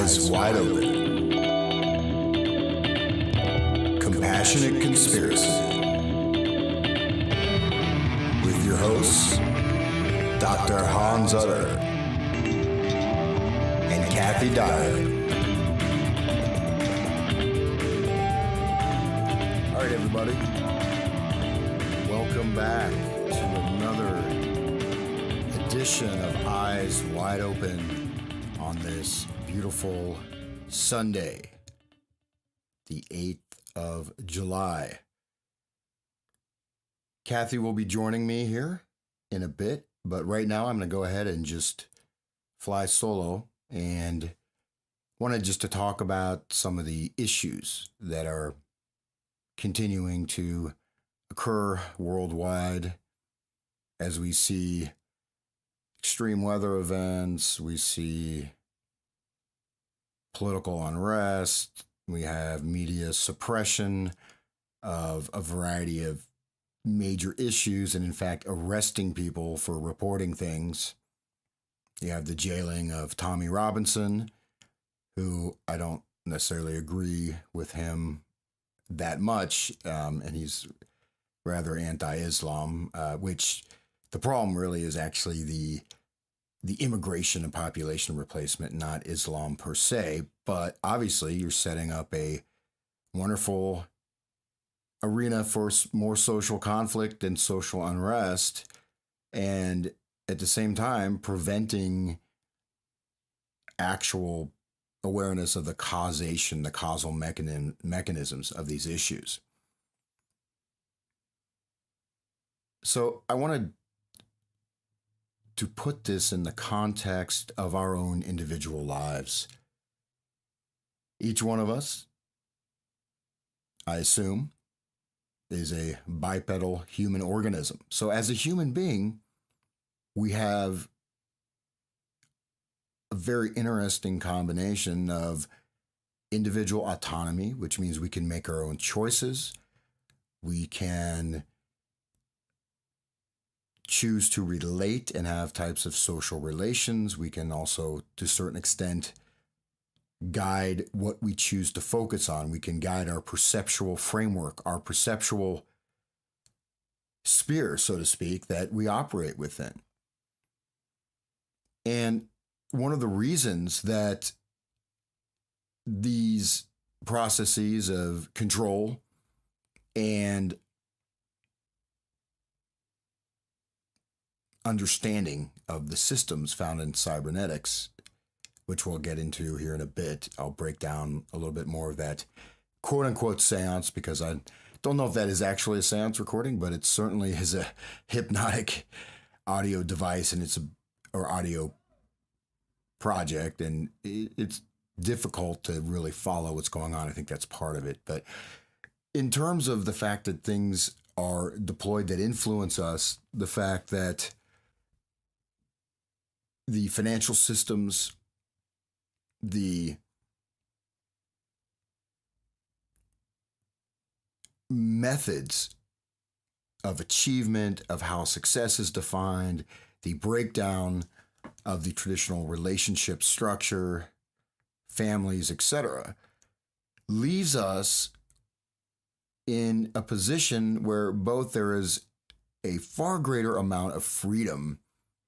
Eyes wide open. Compassionate Conspiracy. With your hosts, Dr. Hans Utter and Kathy Dyer. All right, everybody. Welcome back to another edition of Eyes Wide Open on this beautiful Sunday, the 8th of July. Kathy will be joining me here in a bit, but right now I'm going to go ahead and just fly solo and wanted just to talk about some of the issues that are continuing to occur worldwide as we see extreme weather events, we see political unrest, we have media suppression of a variety of major issues, and in fact, arresting people for reporting things. You have the jailing of Tommy Robinson, who I don't necessarily agree with him that much, and he's rather anti-Islam, which the problem really is actually the immigration and population replacement, not Islam per se. But obviously, you're setting up a wonderful arena for more social conflict and social unrest, and at the same time, preventing actual awareness of the causation, the causal mechanisms of these issues. So I wanted to put this in the context of our own individual lives. Each one of us, I assume, is a bipedal human organism. So as a human being, we have a very interesting combination of individual autonomy, which means we can make our own choices. We can choose to relate and have types of social relations. We can also, to a certain extent, guide what we choose to focus on. We can guide our perceptual framework, our perceptual sphere, so to speak, that we operate within. And one of the reasons that these processes of control and understanding of the systems found in cybernetics, which we'll get into here in a bit. I'll break down a little bit more of that quote unquote seance, because I don't know if that is actually a seance recording, but it certainly is a hypnotic audio device, and or audio project, and it's difficult to really follow what's going on. I think that's part of it. But in terms of the fact that things are deployed that influence us, the fact that the financial systems, the methods of achievement, of how success is defined, the breakdown of the traditional relationship structure, families, etc., leaves us in a position where both there is a far greater amount of freedom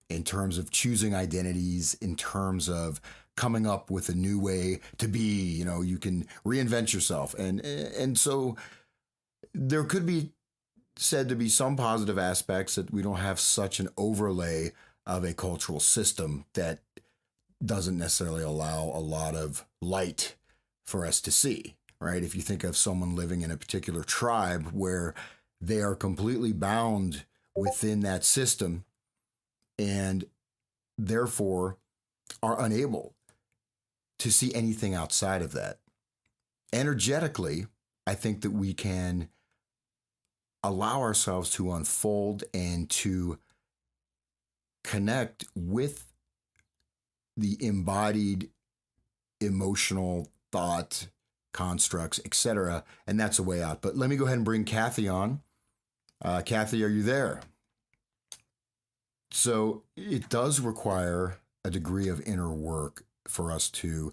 in terms of choosing identities, in terms of coming up with a new way to be. You can reinvent yourself. And so there could be said to be some positive aspects that we don't have such an overlay of a cultural system that doesn't necessarily allow a lot of light for us to see, right? If you think of someone living in a particular tribe where they are completely bound within that system and therefore are unable to see anything outside of that. Energetically, I think that we can allow ourselves to unfold and to connect with the embodied emotional thought constructs, etc. And that's a way out. But let me go ahead and bring Kathy on. Kathy, are you there? So it does require a degree of inner work for us to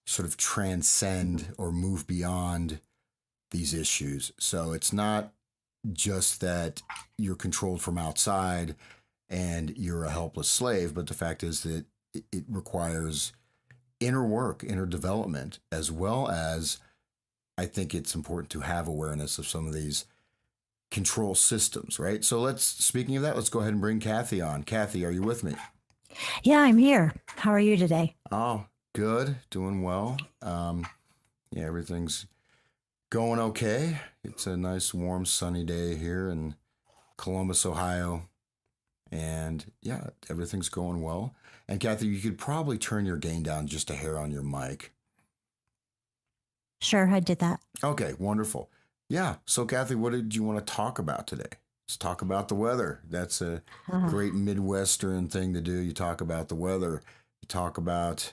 sort of transcend or move beyond these issues. So it's not just that you're controlled from outside and you're a helpless slave, but the fact is that it requires inner work, inner development, as well as I think it's important to have awareness of some of these control systems, right? So speaking of that, let's go ahead and bring Kathy on. Kathy, are you with me? Yeah, I'm here. How are you today? Oh, good. Doing well. Yeah, everything's going okay. It's a nice, warm, sunny day here in Columbus, Ohio. And yeah, everything's going well. And Kathy, you could probably turn your gain down just a hair on your mic. Sure, I did that. Okay, wonderful. Yeah. So, Kathy, what did you want to talk about today? Let's talk about the weather. That's a Uh, great Midwestern thing to do. You talk about the weather, you talk about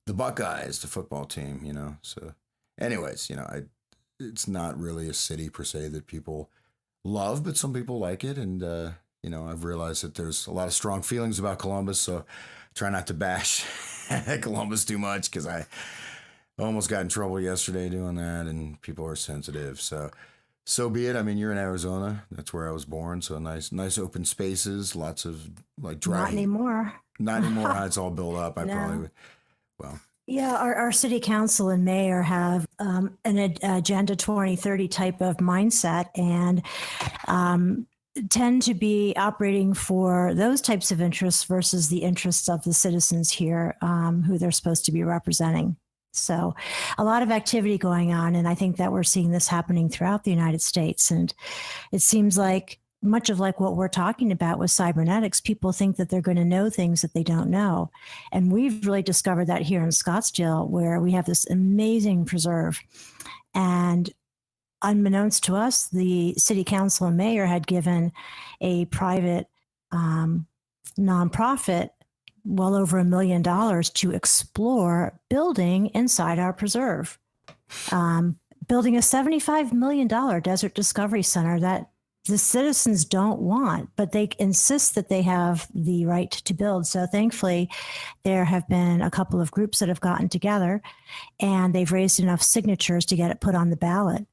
the Buckeyes, the football team, So, anyways, it's not really a city per se that people love, but some people like it. And, I've realized that there's a lot of strong feelings about Columbus. So, try not to bash Columbus too much because I almost got in trouble yesterday doing that, and people are sensitive. So be it. I mean, you're in Arizona. That's where I was born. So nice open spaces, lots of like Not dry. anymore. Not anymore. How it's all built up. I probably No. would. Well, Yeah, our city council and mayor have Agenda 2030 type of mindset and um, tend to be operating for those types of interests versus the interests of the citizens here who they're supposed to be representing. So, a lot of activity going on. And I think that we're seeing this happening throughout the United States. And it seems like much of like what we're talking about with cybernetics, people think that they're going to know things that they don't know. And we've really discovered that here in Scottsdale, where we have this amazing preserve. And unbeknownst to us, the city council and mayor had given a private nonprofit well over $1 million to explore building inside our preserve, building a $75 million desert discovery center that the citizens don't want, but they insist that they have the right to build. So thankfully, there have been a couple of groups that have gotten together and they've raised enough signatures to get it put on the ballot.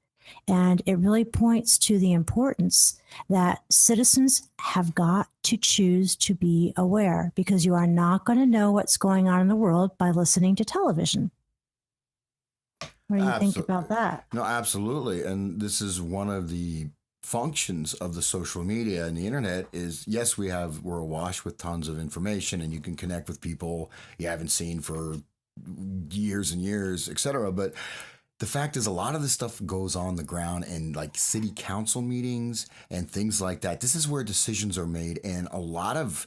And it really points to the importance that citizens have got to choose to be aware, because you are not going to know what's going on in the world by listening to television. What do you think about that? No, absolutely. And this is one of the functions of the social media and the internet is, yes, we're awash with tons of information and you can connect with people you haven't seen for years and years, etc. But the fact is, a lot of this stuff goes on the ground in like city council meetings and things like that. This is where decisions are made, and a lot of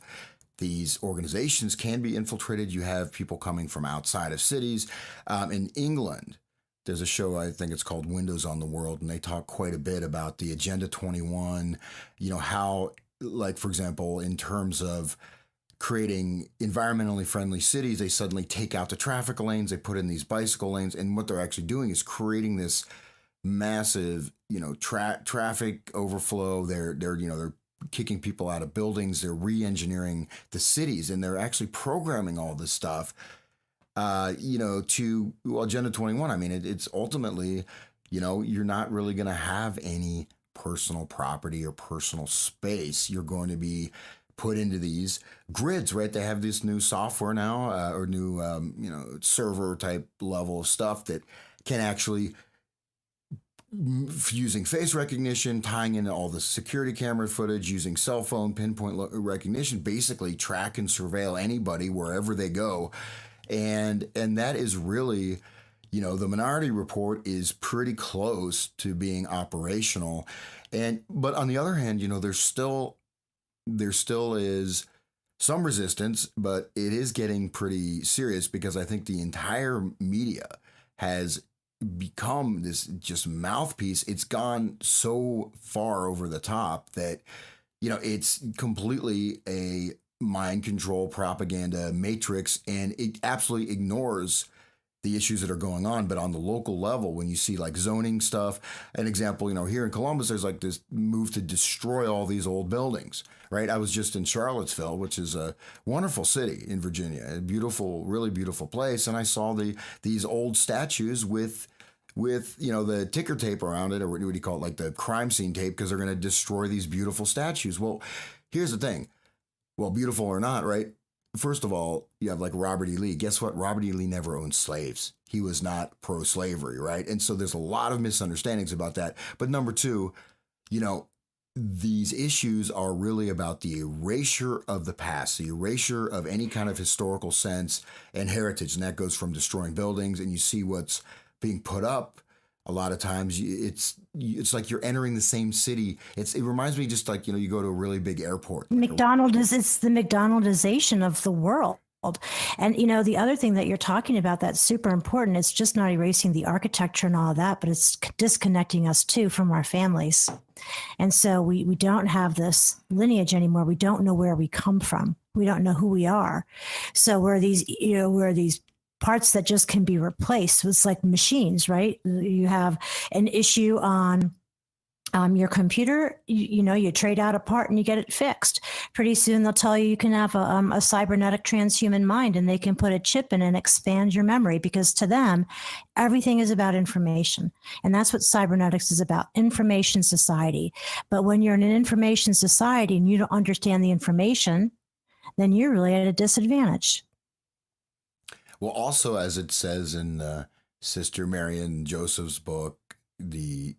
these organizations can be infiltrated. You have people coming from outside of cities. In England, there's a show, I think it's called Windows on the World, and they talk quite a bit about the Agenda 21, how, like, for example, in terms of creating environmentally friendly cities, they suddenly take out the traffic lanes, they put in these bicycle lanes, and what they're actually doing is creating this massive, traffic overflow. They're kicking people out of buildings, they're re-engineering the cities, and they're actually programming all this stuff, to Agenda 21. I mean, it's ultimately, you're not really going to have any personal property or personal space. You're going to be put into these grids, right? They have this new software now, or new, server type level of stuff that can actually, using face recognition, tying into all the security camera footage, using cell phone pinpoint recognition, basically track and surveil anybody wherever they go. And that is really, the Minority Report is pretty close to being operational. But on the other hand, there still is some resistance, but it is getting pretty serious because I think the entire media has become this just mouthpiece. It's gone so far over the top that, it's completely a mind control propaganda matrix, and it absolutely ignores the issues that are going on, but on the local level, when you see like zoning stuff, an example, here in Columbus, there's like this move to destroy all these old buildings, right? I was just in Charlottesville, which is a wonderful city in Virginia, a beautiful, really beautiful place, and I saw these old statues with the ticker tape around it, or what do you call it, like the crime scene tape, because they're going to destroy these beautiful statues. Well, here's the thing. Well, beautiful or not, right? First of all, you have like Robert E. Lee. Guess what? Robert E. Lee never owned slaves. He was not pro-slavery, right? And so there's a lot of misunderstandings about that. But number two, these issues are really about the erasure of the past, the erasure of any kind of historical sense and heritage. And that goes from destroying buildings, and you see what's being put up. A lot of times it's like you're entering the same city. It reminds me just like, you go to a really big airport. It's the McDonaldization of the world. And, the other thing that you're talking about that's super important, it's just not erasing the architecture and all of that, but it's disconnecting us too from our families. And so we don't have this lineage anymore. We don't know where we come from. We don't know who we are. So we're these parts that just can be replaced. It's like machines, right? You have an issue on your computer, you trade out a part and you get it fixed. Pretty soon they'll tell you can have a cybernetic transhuman mind, and they can put a chip in and expand your memory, because to them, everything is about information. And that's what cybernetics is about, information society. But when you're in an information society and you don't understand the information, then you're really at a disadvantage. Well, also, as it says in Sister Marion Joseph's book, the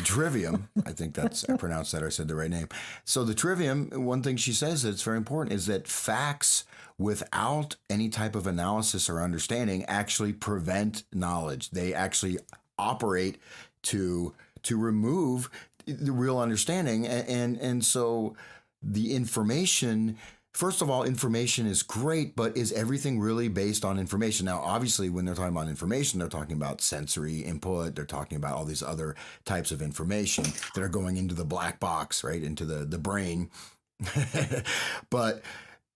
trivium, I think I pronounced that, or I said the right name. So the trivium, one thing she says that's very important is that facts without any type of analysis or understanding actually prevent knowledge. They actually operate to remove the real understanding. And so the information, first of all, information is great, but is everything really based on information? Now, obviously, when they're talking about information, they're talking about sensory input. They're talking about all these other types of information that are going into the black box, right, into the brain. But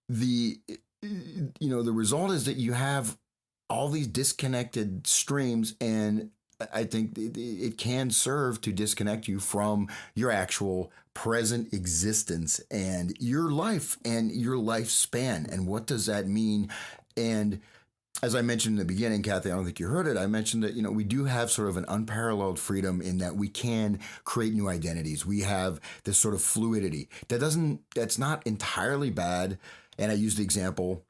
the result is that you have all these disconnected streams, and I think it can serve to disconnect you from your actual present existence and your life and your lifespan. And what does that mean? And as I mentioned in the beginning, Kathy, I don't think you heard it. I mentioned that, we do have sort of an unparalleled freedom in that we can create new identities. We have this sort of fluidity that's not entirely bad. And I use the example,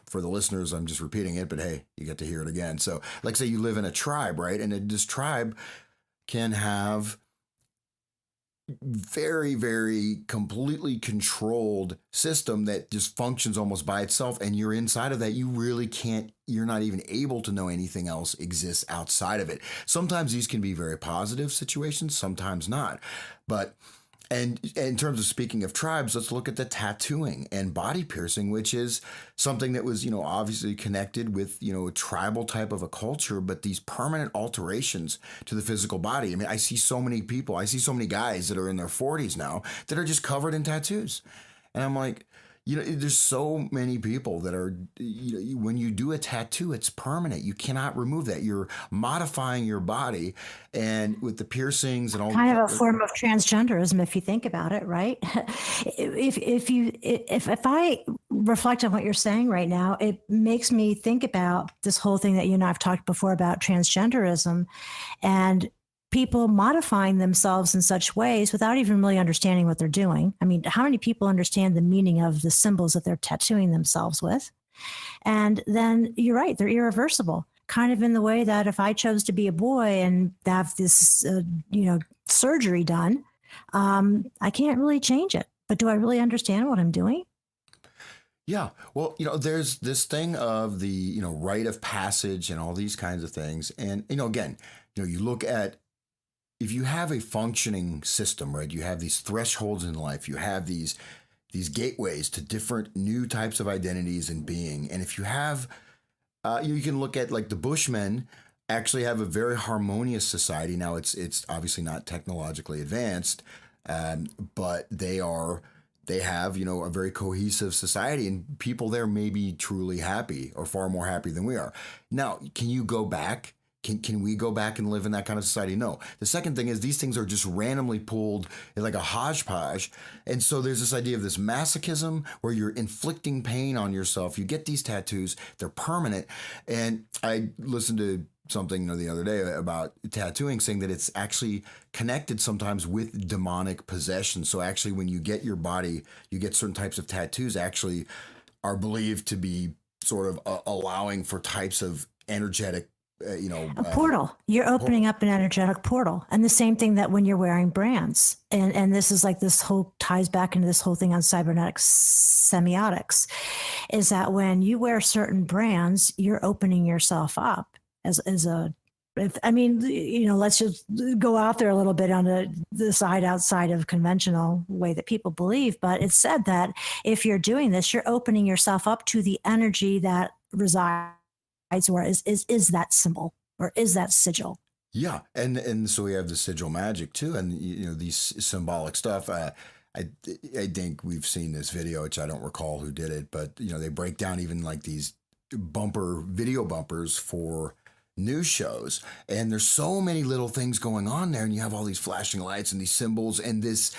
for the listeners, I'm just repeating it, but hey, you get to hear it again. So like say you live in a tribe, right? And this tribe can have very, very completely controlled system that just functions almost by itself. And you're inside of that. You're not even able to know anything else exists outside of it. Sometimes these can be very positive situations, sometimes not. And in terms of speaking of tribes, let's look at the tattooing and body piercing, which is something that was, obviously connected with, a tribal type of a culture, but these permanent alterations to the physical body. I mean, I see so many guys that are in their 40s now that are just covered in tattoos. And I'm like, there's so many people that are, when you do a tattoo, it's permanent. You cannot remove that. You're modifying your body, and with the piercings and all. Kind of a form of transgenderism, if you think about it, right? If I reflect on what you're saying right now, it makes me think about this whole thing that you and I have talked before about transgenderism, and people modifying themselves in such ways without even really understanding what they're doing. I mean, how many people understand the meaning of the symbols that they're tattooing themselves with? And then you're right, they're irreversible. Kind of in the way that if I chose to be a boy and have this, surgery done, I can't really change it. But do I really understand what I'm doing? Yeah. Well, there's this thing of the, rite of passage and all these kinds of things. And, again, you look at, if you have a functioning system, right, you have these thresholds in life, you have these gateways to different new types of identities and being. And if you have, you can look at like the Bushmen actually have a very harmonious society. Now it's obviously not technologically advanced, but they are they have, a very cohesive society, and people there may be truly happy or far more happy than we are. Now, can you go back? Can we go back and live in that kind of society? No. The second thing is these things are just randomly pulled in like a hodgepodge. And so there's this idea of this masochism where you're inflicting pain on yourself. You get these tattoos, they're permanent. And I listened to something the other day about tattooing, saying that it's actually connected sometimes with demonic possession. So actually, when you get your body, you get certain types of tattoos actually are believed to be sort of allowing for types of energetic a portal. You're opening up an energetic portal. And the same thing that when you're wearing brands. And this is like this whole ties back into this whole thing on cybernetics semiotics, is that when you wear certain brands, you're opening yourself up as a let's just go out there a little bit on the side outside of conventional way that people believe. But it's said that if you're doing this, you're opening yourself up to the energy that resides, or is that symbol, or is that sigil. Yeah, and so we have the sigil magic too, and these symbolic stuff. I think we've seen this video, which I don't recall who did it, but they break down even like these video bumpers for news shows, and there's so many little things going on there, and you have all these flashing lights and these symbols and this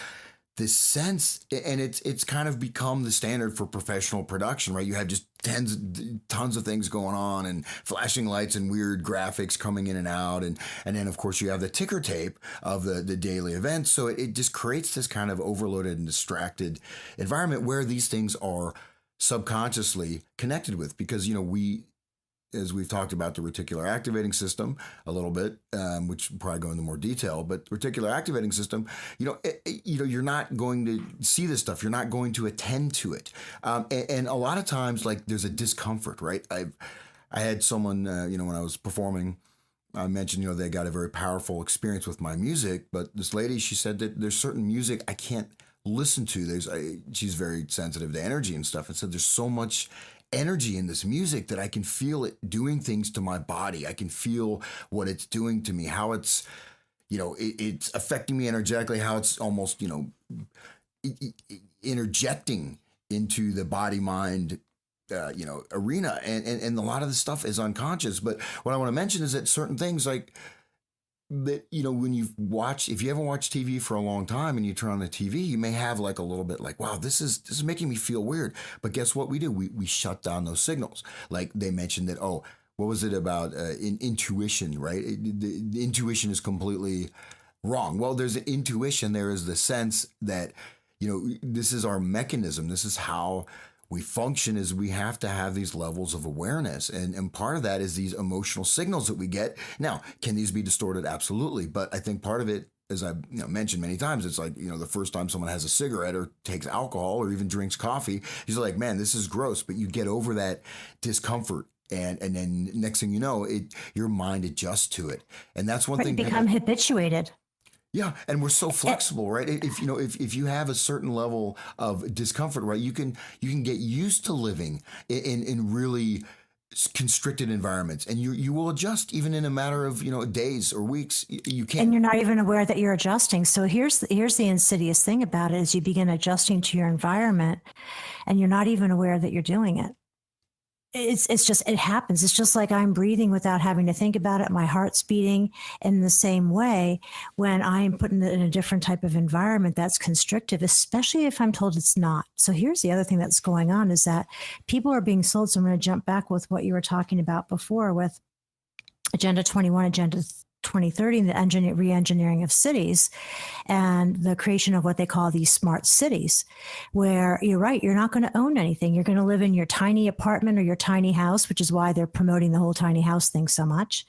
sense, and it's kind of become the standard for professional production, right? You have just tons of things going on and flashing lights and weird graphics coming in and out, and then of course you have the ticker tape of the daily events. So it just creates this kind of overloaded and distracted environment where these things are subconsciously connected with, because we, as we've talked about the reticular activating system a little bit, which we'll probably go into more detail, but reticular activating system, you're not going to see this stuff. You're not going to attend to it. And a lot of times, like, there's a discomfort, right? I had someone, when I was performing, I mentioned, they got a very powerful experience with my music, but this lady, she said that there's certain music I can't listen to. She's very sensitive to energy and stuff, and said there's so much energy in this music that I can feel it doing things to my body. I can feel what it's doing to me, how it's, it's affecting me energetically, how it's almost, interjecting into the body mind, arena. And a lot of the stuff is unconscious. But what I want to mention is that certain things like that, when if you haven't watched TV for a long time and you turn on the TV, you may have like a little bit like, wow, this is making me feel weird. But guess what we do? We shut down those signals. Like they mentioned that, what was it about intuition, right? The intuition is completely wrong. Well, there's an intuition. There is the sense that, this is our mechanism. This is how we function, is we have to have these levels of awareness. And part of that is these emotional signals that we get. Now, can these be distorted? Absolutely. But I think part of it, as I've mentioned many times, it's like, the first time someone has a cigarette or takes alcohol or even drinks coffee, he's like, man, this is gross. But you get over that discomfort. And then next thing you know, your mind adjusts to it. And that's one thing. You become habituated. Yeah, and we're so flexible, right? If you have a certain level of discomfort, right, you can get used to living in really constricted environments, and you will adjust even in a matter of days or weeks. You can't, and you're not even aware that you're adjusting. So here's the insidious thing about it: is you begin adjusting to your environment, and you're not even aware that you're doing it. It happens. It's just like I'm breathing without having to think about it. My heart's beating in the same way when I'm put in a different type of environment that's constrictive, especially if I'm told it's not. So here's the other thing that's going on, is that people are being sold. So I'm going to jump back with what you were talking about before with Agenda 21, Agenda 2030, and the re-engineering of cities and the creation of what they call these smart cities, where you're right, you're not going to own anything. You're going to live in your tiny apartment or your tiny house, which is why they're promoting the whole tiny house thing so much.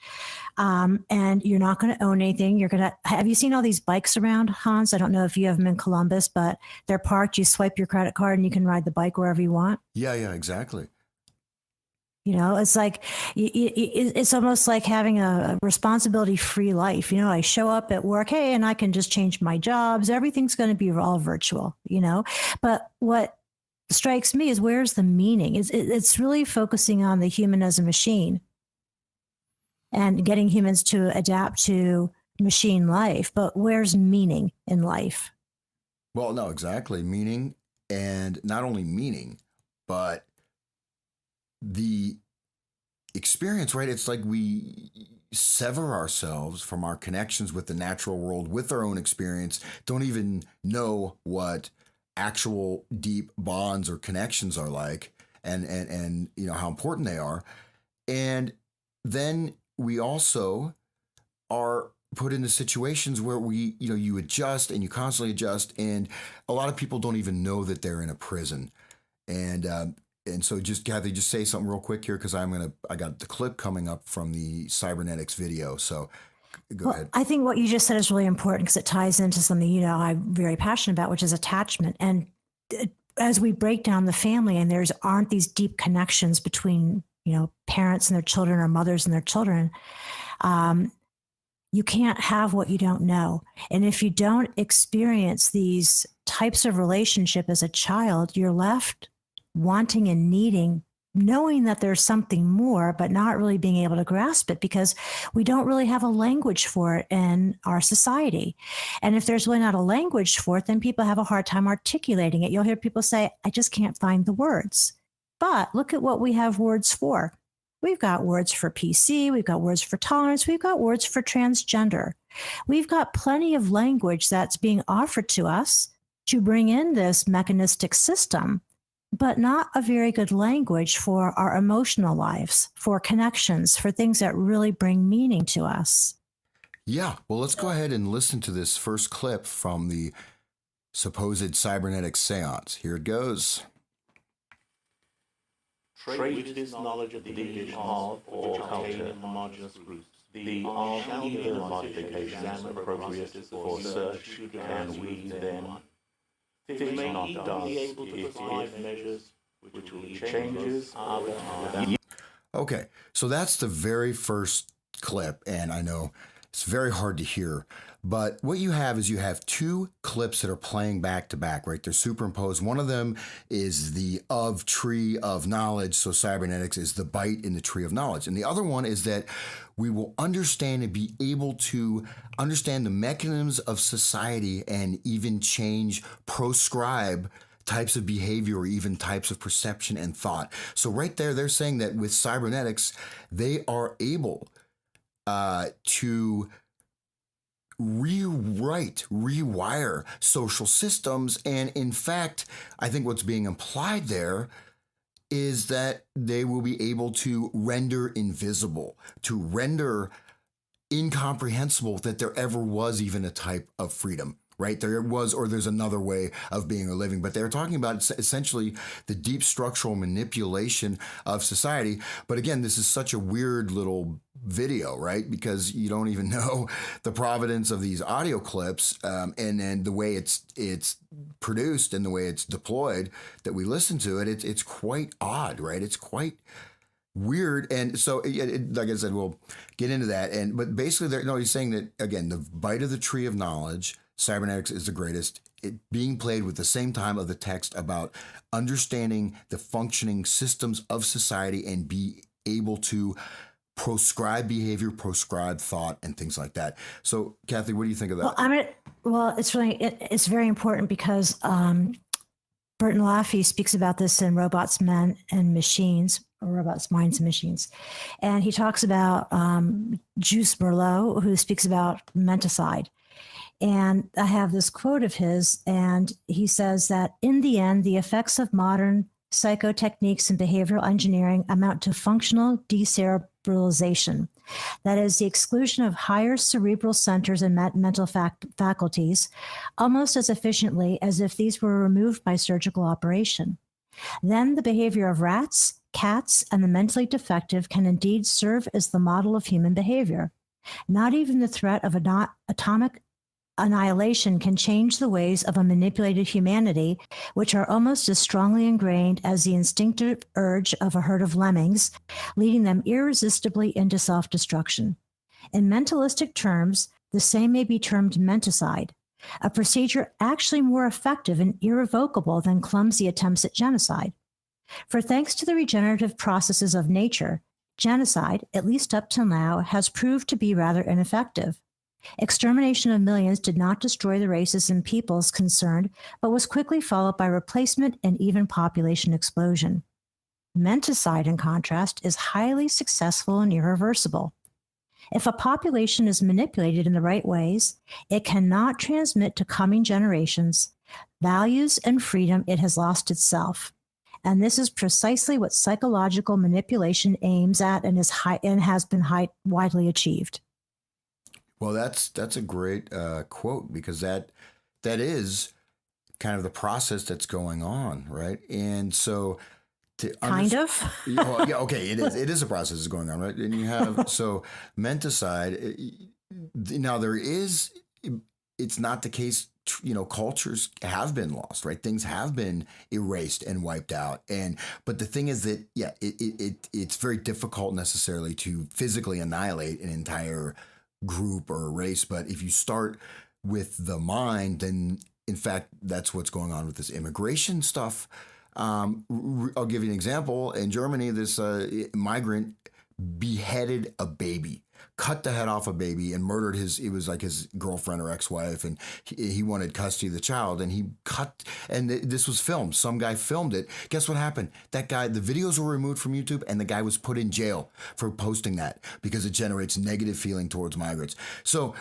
And you're not going to own anything. Have you seen all these bikes around, Hans? I don't know if you have them in Columbus, but they're parked. You swipe your credit card and you can ride the bike wherever you want. Yeah, exactly. It's like, it's almost like having a responsibility-free life. I show up at work, hey, and I can just change my jobs. Everything's going to be all virtual, But what strikes me is, where's the meaning? It's really focusing on the human as a machine and getting humans to adapt to machine life. But where's meaning in life? Well, no, exactly. Meaning and not only meaning, but the experience, right? It's like we sever ourselves from our connections with the natural world, with our own experience, don't even know what actual deep bonds or connections are like, and you know how important they are. And then we also are put into situations where we, you know, you adjust and you constantly adjust, and a lot of people don't even know that they're in a prison. And so, just Kathy, just say something real quick here, because I got the clip coming up from the Cybernetics video. So go ahead. I think what you just said is really important because it ties into something, you know, I'm very passionate about, which is attachment. And as we break down the family and there's aren't these deep connections between, you know, parents and their children or mothers and their children, you can't have what you don't know. And if you don't experience these types of relationship as a child, you're left wanting and needing, knowing that there's something more, but not really being able to grasp it because we don't really have a language for it in our society. And if there's really not a language for it, then people have a hard time articulating it. You'll hear people say, I just can't find the words. But look at what we have words for. We've got words for PC, we've got words for tolerance, we've got words for transgender. We've got plenty of language that's being offered to us to bring in this mechanistic system, but not a very good language for our emotional lives, for connections, for things that really bring meaning to us. Yeah, well, let's go ahead and listen to this first clip from the supposed Cybernetics seance. Here it goes. Trait is knowledge of the division of or contain homogeneous groups. The of either modifications appropriate for search and we then. They may not be able to provide measures which will lead changes other than. Okay, so that's the very first clip, and I know it's very hard to hear, but what you have is you have two clips that are playing back to back, right? They're superimposed. One of them is the of tree of knowledge, so cybernetics is the bite in the tree of knowledge. And the other one is that we will understand and be able to understand the mechanisms of society and even change, proscribe types of behavior or even types of perception and thought. So right there, they're saying that with cybernetics, they are able to rewrite, rewire social systems. And in fact, I think what's being implied there is that they will be able to render invisible, to render incomprehensible that there ever was even a type of freedom, right? There was, or there's another way of being or living, but they're talking about essentially the deep structural manipulation of society. But again, this is such a weird little video, right? Because you don't even know the provenance of these audio clips, and then the way it's produced and the way it's deployed that we listen to it, it's quite odd, right? It's quite weird. And so, like I said, we'll get into that. But basically, he's saying that, again, the bite of the tree of knowledge, cybernetics is the greatest, it being played with the same time of the text about understanding the functioning systems of society and be able to proscribe behavior, proscribe thought, and things like that. So, Kathy, what do you think of that? Well, it's very important because Burton Laffey speaks about this in Robots, Men, and Machines, or Robots, Minds, and Machines. And he talks about Juice Merlot, who speaks about menticide. And I have this quote of his, and he says that in the end, the effects of modern psychotechniques and behavioral engineering amount to functional decerebralization. That is the exclusion of higher cerebral centers and mental faculties almost as efficiently as if these were removed by surgical operation. Then the behavior of rats, cats, and the mentally defective can indeed serve as the model of human behavior. Not even the threat of atomic annihilation can change the ways of a manipulated humanity, which are almost as strongly ingrained as the instinctive urge of a herd of lemmings, leading them irresistibly into self-destruction. In mentalistic terms, the same may be termed menticide, a procedure actually more effective and irrevocable than clumsy attempts at genocide. For thanks to the regenerative processes of nature, genocide, at least up till now, has proved to be rather ineffective. Extermination of millions did not destroy the races and peoples concerned, but was quickly followed by replacement and even population explosion. Menticide, in contrast, is highly successful and irreversible. If a population is manipulated in the right ways, it cannot transmit to coming generations values and freedom it has lost itself. And this is precisely what psychological manipulation aims at and has been widely achieved. Well, that's a great quote, because that is kind of the process that's going on, right? And so Kind of. yeah, okay, it is a process that's going on, right? And you have so menticide. Now there is, it's not the case. Cultures have been lost, right? Things have been erased and wiped out, but the thing is that it's very difficult necessarily to physically annihilate an entire group or a race. But if you start with the mind, then in fact that's what's going on with this immigration stuff. I'll give you an example. In Germany, this migrant beheaded a baby, cut the head off a baby, and murdered it was like his girlfriend or ex-wife, and he wanted custody of the child, and this was filmed. Some guy filmed it. Guess what happened? That guy, the videos were removed from YouTube, and the guy was put in jail for posting that because it generates negative feeling towards migrants. So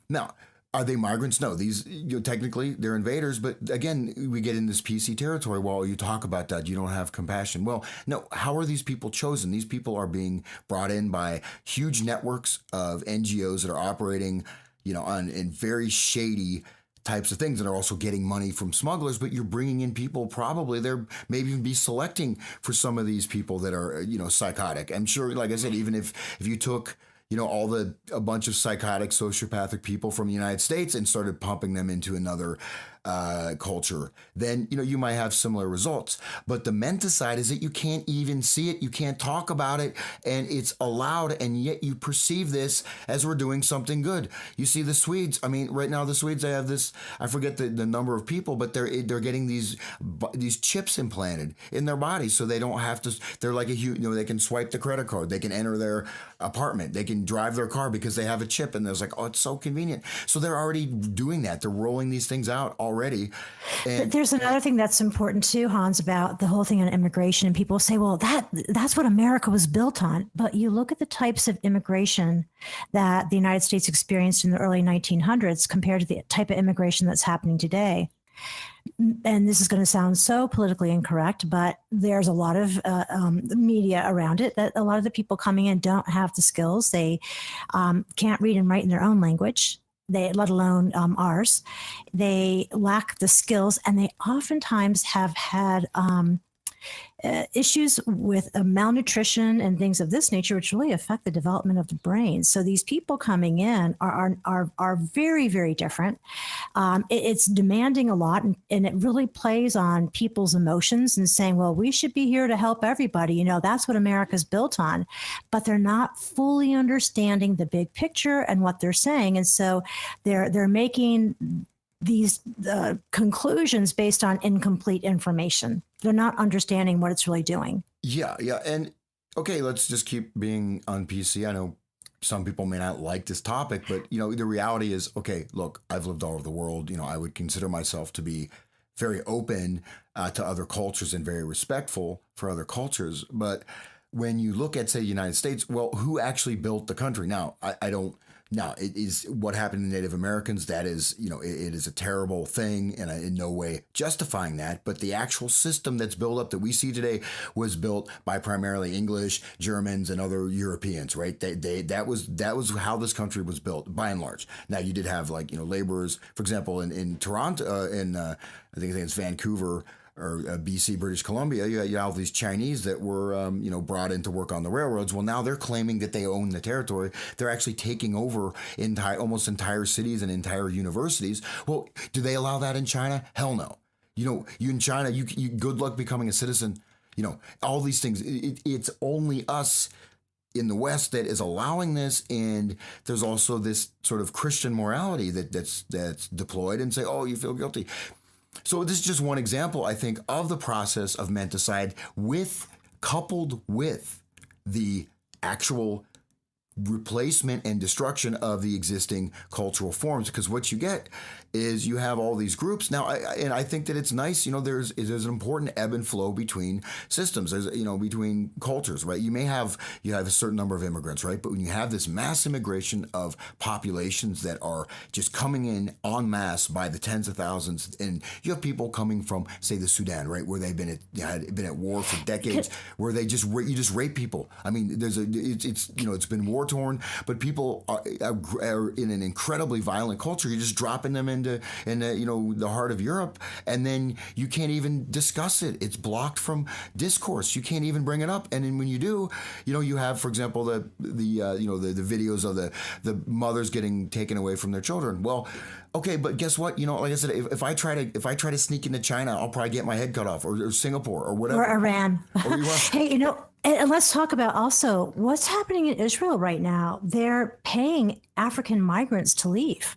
now, are they migrants? No, these technically they're invaders, but again, we get in this PC territory. Well, you talk about that, you don't have compassion. Well, no, how are these people chosen? These people are being brought in by huge networks of NGOs that are operating, in very shady types of things, and are also getting money from smugglers. But you're bringing in people, probably they're maybe even be selecting for some of these people that are, psychotic. I'm sure, like I said, even if you took a bunch of psychotic, sociopathic people from the United States and started pumping them into another culture, then, you might have similar results. But the menticide is that you can't even see it. You can't talk about it, and it's allowed. And yet you perceive this as we're doing something good. You see the Swedes. I mean, right now the Swedes, they have this, I forget the number of people, but they're getting these chips implanted in their body. So they don't have to, they're like they can swipe the credit card. They can enter their apartment. They can drive their car because they have a chip, and there's like, oh, it's so convenient. So they're already doing that. They're rolling these things out already. But there's another thing that's important too, Hans, about the whole thing on immigration. And people say, well, that's what America was built on. But you look at the types of immigration that the United States experienced in the early 1900s compared to the type of immigration that's happening today. And this is going to sound so politically incorrect, but there's a lot of media around it that a lot of the people coming in don't have the skills. They can't read and write in their own language, let alone ours. They lack the skills, and they oftentimes have had issues with malnutrition and things of this nature, which really affect the development of the brain. So these people coming in are very, very different. It's demanding a lot, and it really plays on people's emotions and saying, well, we should be here to help everybody. That's what America's built on. But they're not fully understanding the big picture and what they're saying. And so they're making these conclusions based on incomplete information. They're not understanding what it's really doing. Yeah. And okay, let's just keep being on PC. I know some people may not like this topic, but the reality is, okay, look, I've lived all over the world. I would consider myself to be very open to other cultures and very respectful for other cultures. But when you look at, say, the United States, well, who actually built the country? Now, I don't. Now, it is what happened to Native Americans. That is, it is a terrible thing, and in no way justifying that. But the actual system that's built up that we see today was built by primarily English, Germans, and other Europeans, right? That was how this country was built, by and large. Now, you did have laborers, for example, in Toronto, I think it's Vancouver, or BC, British Columbia, you have these Chinese that were, brought in to work on the railroads. Well, now they're claiming that they own the territory. They're actually taking over almost entire cities and entire universities. Well, do they allow that in China? Hell no. You in China, you good luck becoming a citizen. All these things. It's only us in the West that is allowing this, and there's also this sort of Christian morality that's deployed, and say, oh, you feel guilty. So this is just one example, I think, of the process of menticide coupled with the actual replacement and destruction of the existing cultural forms. Because what you get is you have all these groups now, and I think that it's nice. There's an important ebb and flow between systems. There's between cultures, right? You have a certain number of immigrants, right? But when you have this mass immigration of populations that are just coming in en masse by the tens of thousands, and you have people coming from, say, the Sudan, right, where they've been at war for decades, where you just rape people. I mean, it's been war torn, but people are in an incredibly violent culture. You're just dropping them into the heart of Europe, and then you can't even discuss it. It's blocked from discourse. You can't even bring it up. And then when you do, you have, for example, the videos of the mothers getting taken away from their children. Well, okay, but guess what? Like I said, if I try to sneak into China, I'll probably get my head cut off, or Singapore, or whatever, or Iran. Hey, and let's talk about also what's happening in Israel right now. They're paying African migrants to leave.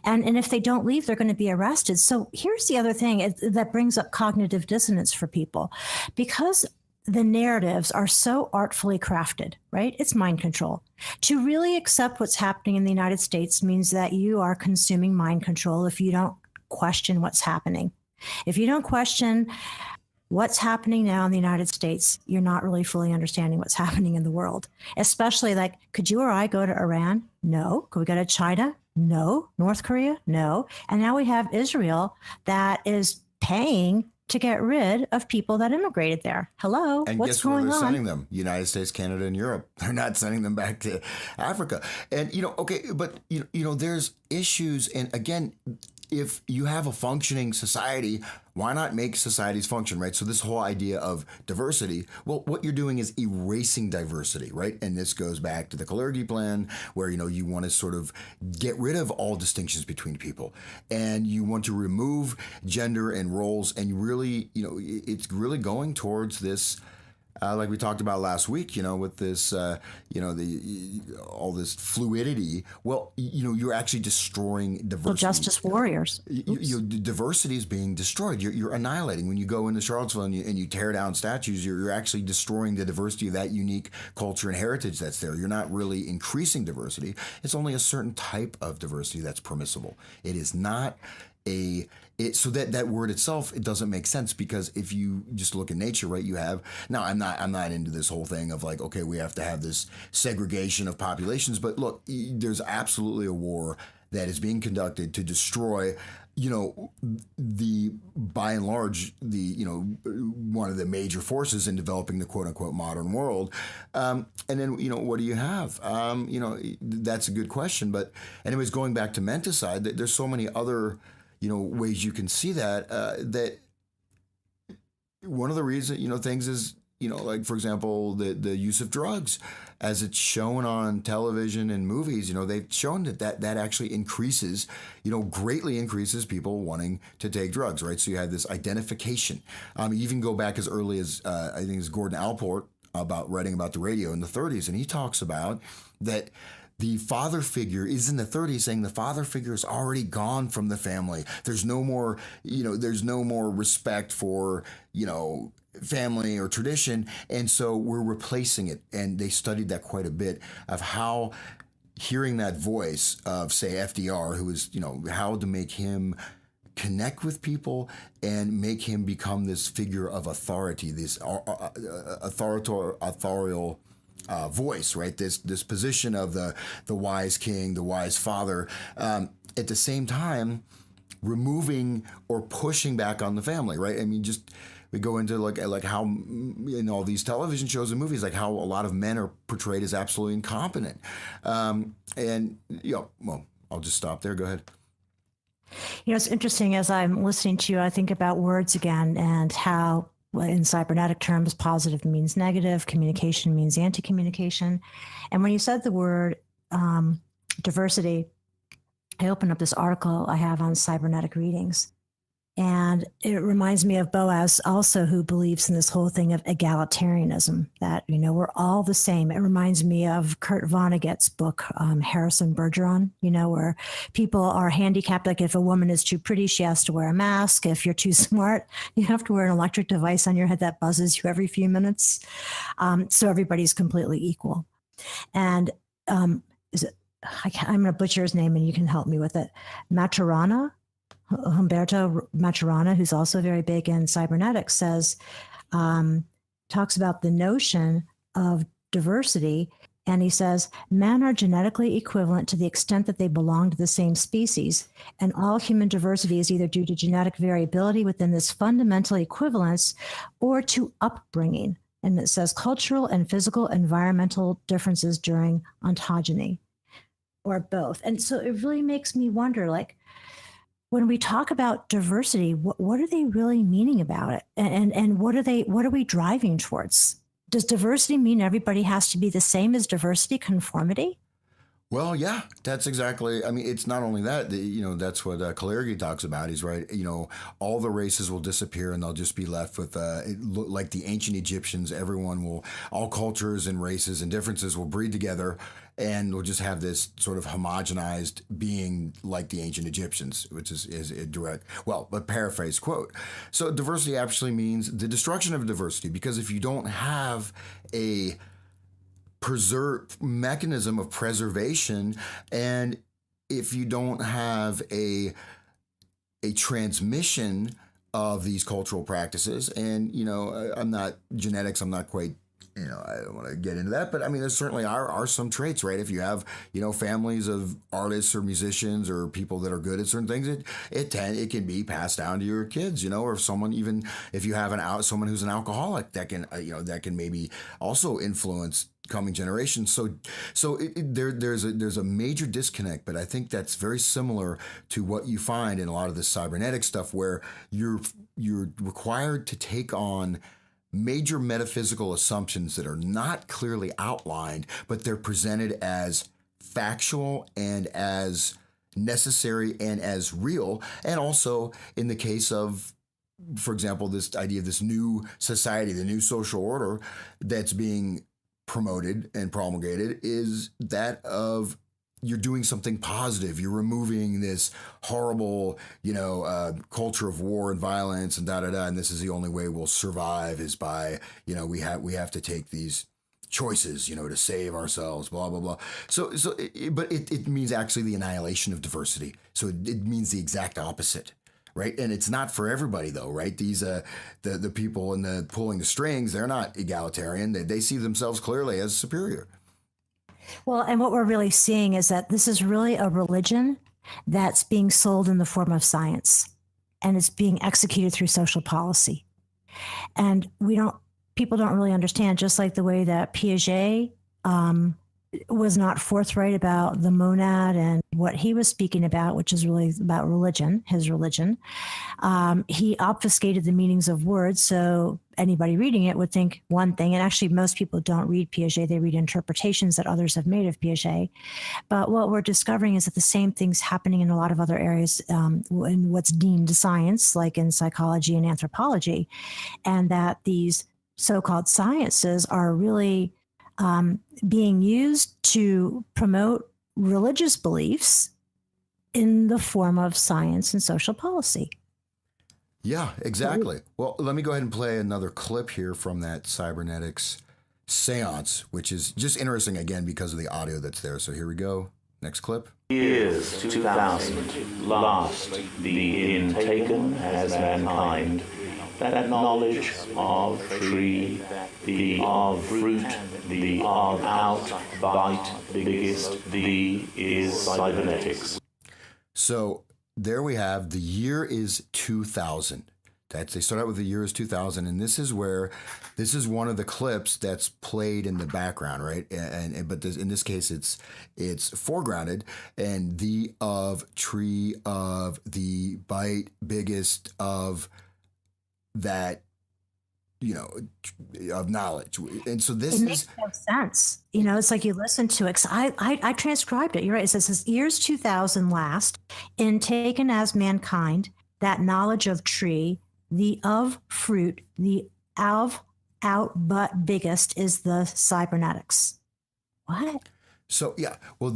And if they don't leave, they're going to be arrested. So here's the other thing that brings up cognitive dissonance for people. Because the narratives are so artfully crafted, right? It's mind control. To really accept what's happening in the United States means that you are consuming mind control if you don't question what's happening. If you don't question what's happening now in the United States, you're not really fully understanding what's happening in the world. Especially like, could you or I go to Iran? No. Could we go to China? No. North Korea? No. And now we have Israel that is paying to get rid of people that immigrated there. Hello, and what's guess where going they're on? sending them? United States, Canada, and Europe. They're not sending them back to Africa. And okay, but there's issues. And again, if you have a functioning society, why not make societies function, right? So this whole idea of diversity, well, what you're doing is erasing diversity, right? And this goes back to the Kalergi plan, where, you want to sort of get rid of all distinctions between people. And you want to remove gender and roles. And you really, it's really going towards this, like we talked about last week, with this, all this fluidity. Well, you're actually destroying diversity. Well, justice warriors. Diversity is being destroyed. You're annihilating. When you go into Charlottesville and you tear down statues, you're actually destroying the diversity of that unique culture and heritage that's there. You're not really increasing diversity. It's only a certain type of diversity that's permissible. It is not so that word itself, it doesn't make sense, because if you just look at nature, right, you have, now I'm not into this whole thing of like, okay, we have to have this segregation of populations, but look, there's absolutely a war that is being conducted to destroy, by and large, one of the major forces in developing the quote unquote modern world. And then, what do you have? That's a good question. But anyways, going back to menticide, there's so many other ways you can see that, that one of the reasons, things is, like, for example, the use of drugs, as it's shown on television and movies, they've shown that actually increases, greatly increases people wanting to take drugs, right? So you have this identification. You even go back as early as, I think it's Gordon Allport, writing about the radio in the 30s. And he talks about that the father figure is in the 30s, saying the father figure is already gone from the family. There's no more, there's no more respect for, family or tradition. And so we're replacing it. And they studied that quite a bit, of how hearing that voice of, say, FDR, who was, how to make him connect with people and make him become this figure of authority, this authorial voice, right? This position of the wise king, the wise father, at the same time removing or pushing back on the family, right? I mean, just we go into like how in all these television shows and movies, like how a lot of men are portrayed as absolutely incompetent, and well, I'll just stop there. Go ahead. It's interesting, as I'm listening to you, I think about words again, and how, in cybernetic terms, positive means negative, communication means anti-communication. And when you said the word diversity, I opened up this article I have on cybernetic readings. And it reminds me of Boaz also, who believes in this whole thing of egalitarianism, that, we're all the same. It reminds me of Kurt Vonnegut's book, Harrison Bergeron, where people are handicapped. Like if a woman is too pretty, she has to wear a mask. If you're too smart, you have to wear an electric device on your head that buzzes you every few minutes. So everybody's completely equal. And is it, I'm going to butcher his name and you can help me with it. Humberto Maturana, who's also very big in cybernetics, says, talks about the notion of diversity. And he says, men are genetically equivalent to the extent that they belong to the same species. And all human diversity is either due to genetic variability within this fundamental equivalence or to upbringing. And it says cultural and physical environmental differences during ontogeny, or both. And so it really makes me wonder, like, when we talk about diversity, what are they really meaning about it? And what are we driving towards? Does diversity mean everybody has to be the same? Is diversity conformity? Well, yeah, that's exactly. I mean, it's not only that. That's what Kalergi talks about. He's right. All the races will disappear, and they'll just be left with, like the ancient Egyptians. All cultures and races and differences will breed together, and we'll just have this sort of homogenized being like the ancient Egyptians, which is a direct, a paraphrase quote. So diversity actually means the destruction of diversity, because if you don't have a mechanism of preservation, and if you don't have a transmission of these cultural practices, and I'm not genetics, I'm not quite, I don't want to get into that, but I mean, there certainly are some traits, right? If you have, families of artists or musicians or people that are good at certain things, it can be passed down to your kids, or if you have someone who's an alcoholic, that can maybe also influence coming generations. So there's a major disconnect, but I think that's very similar to what you find in a lot of the cybernetic stuff, where you're required to take on major metaphysical assumptions that are not clearly outlined, but they're presented as factual and as necessary and as real. And also in the case of, for example, this idea of this new society, the new social order that's being promoted and promulgated, is that of you're doing something positive. You're removing this horrible, culture of war and violence and and this is the only way we'll survive, is by, we have to take these choices, to save ourselves, blah, blah, blah. But it means actually the annihilation of diversity. So it means the exact opposite. Right. And it's not for everybody, though. Right. These the people in the pulling the strings, they're not egalitarian. They see themselves clearly as superior. Well, and what we're really seeing is that this is really a religion that's being sold in the form of science, and it's being executed through social policy. And people don't really understand, just like the way that Piaget was not forthright about the monad and what he was speaking about, which is really about religion, his religion. He obfuscated the meanings of words, so anybody reading it would think one thing. And actually, most people don't read Piaget. They read interpretations that others have made of Piaget. But what we're discovering is that the same thing's happening in a lot of other areas in what's deemed science, like in psychology and anthropology, and that these so-called sciences are really being used to promote religious beliefs in the form of science and social policy. Yeah, exactly. Well, let me go ahead and play another clip here from that cybernetics seance, which is just interesting, again, because of the audio that's there. So here we go. Next clip. Years 2000, last be intaken as mankind, that knowledge of tree, the of fruit, the of out, bite, biggest, the is cybernetics. So there we have, the year is 2000. They start out with the year is 2000, and this is one of the clips that's played in the background, right? But in this case, it's foregrounded, and the of tree of the bite biggest of that, of knowledge. And so this makes no sense. It's like you listen to it. I transcribed it. You're right. It says years 2000 last, in taken as mankind, that knowledge of tree, the of fruit, the of out but biggest is the cybernetics. What? So yeah, well,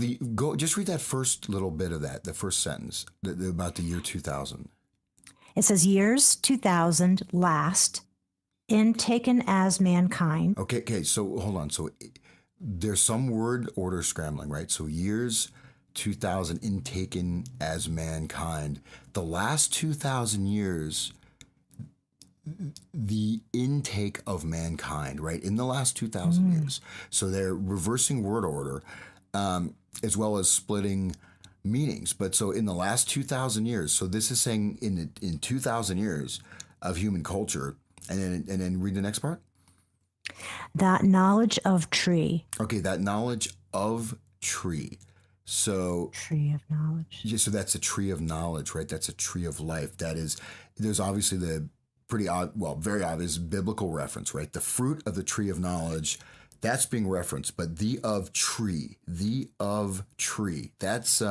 just read that first little bit of that, the first sentence about the year 2000. It says years 2000 last, in taken as mankind. Okay. So hold on. So there's some word order scrambling, right? So years 2000 intaken as mankind. The last 2000 years, the intake of mankind, right? In the last 2000 years. So they're reversing word order, as well as splitting meanings. But so in the last 2000 years, so this is saying in 2000 years of human culture, and then read the next part. That knowledge of tree. Okay, that knowledge of tree. So Tree of knowledge. yeah, so that's a tree of knowledge, right? That's a tree of life. That is, there's obviously the pretty odd, well, very obvious biblical reference, right? The fruit of the tree of knowledge, that's being referenced, but the of tree, that's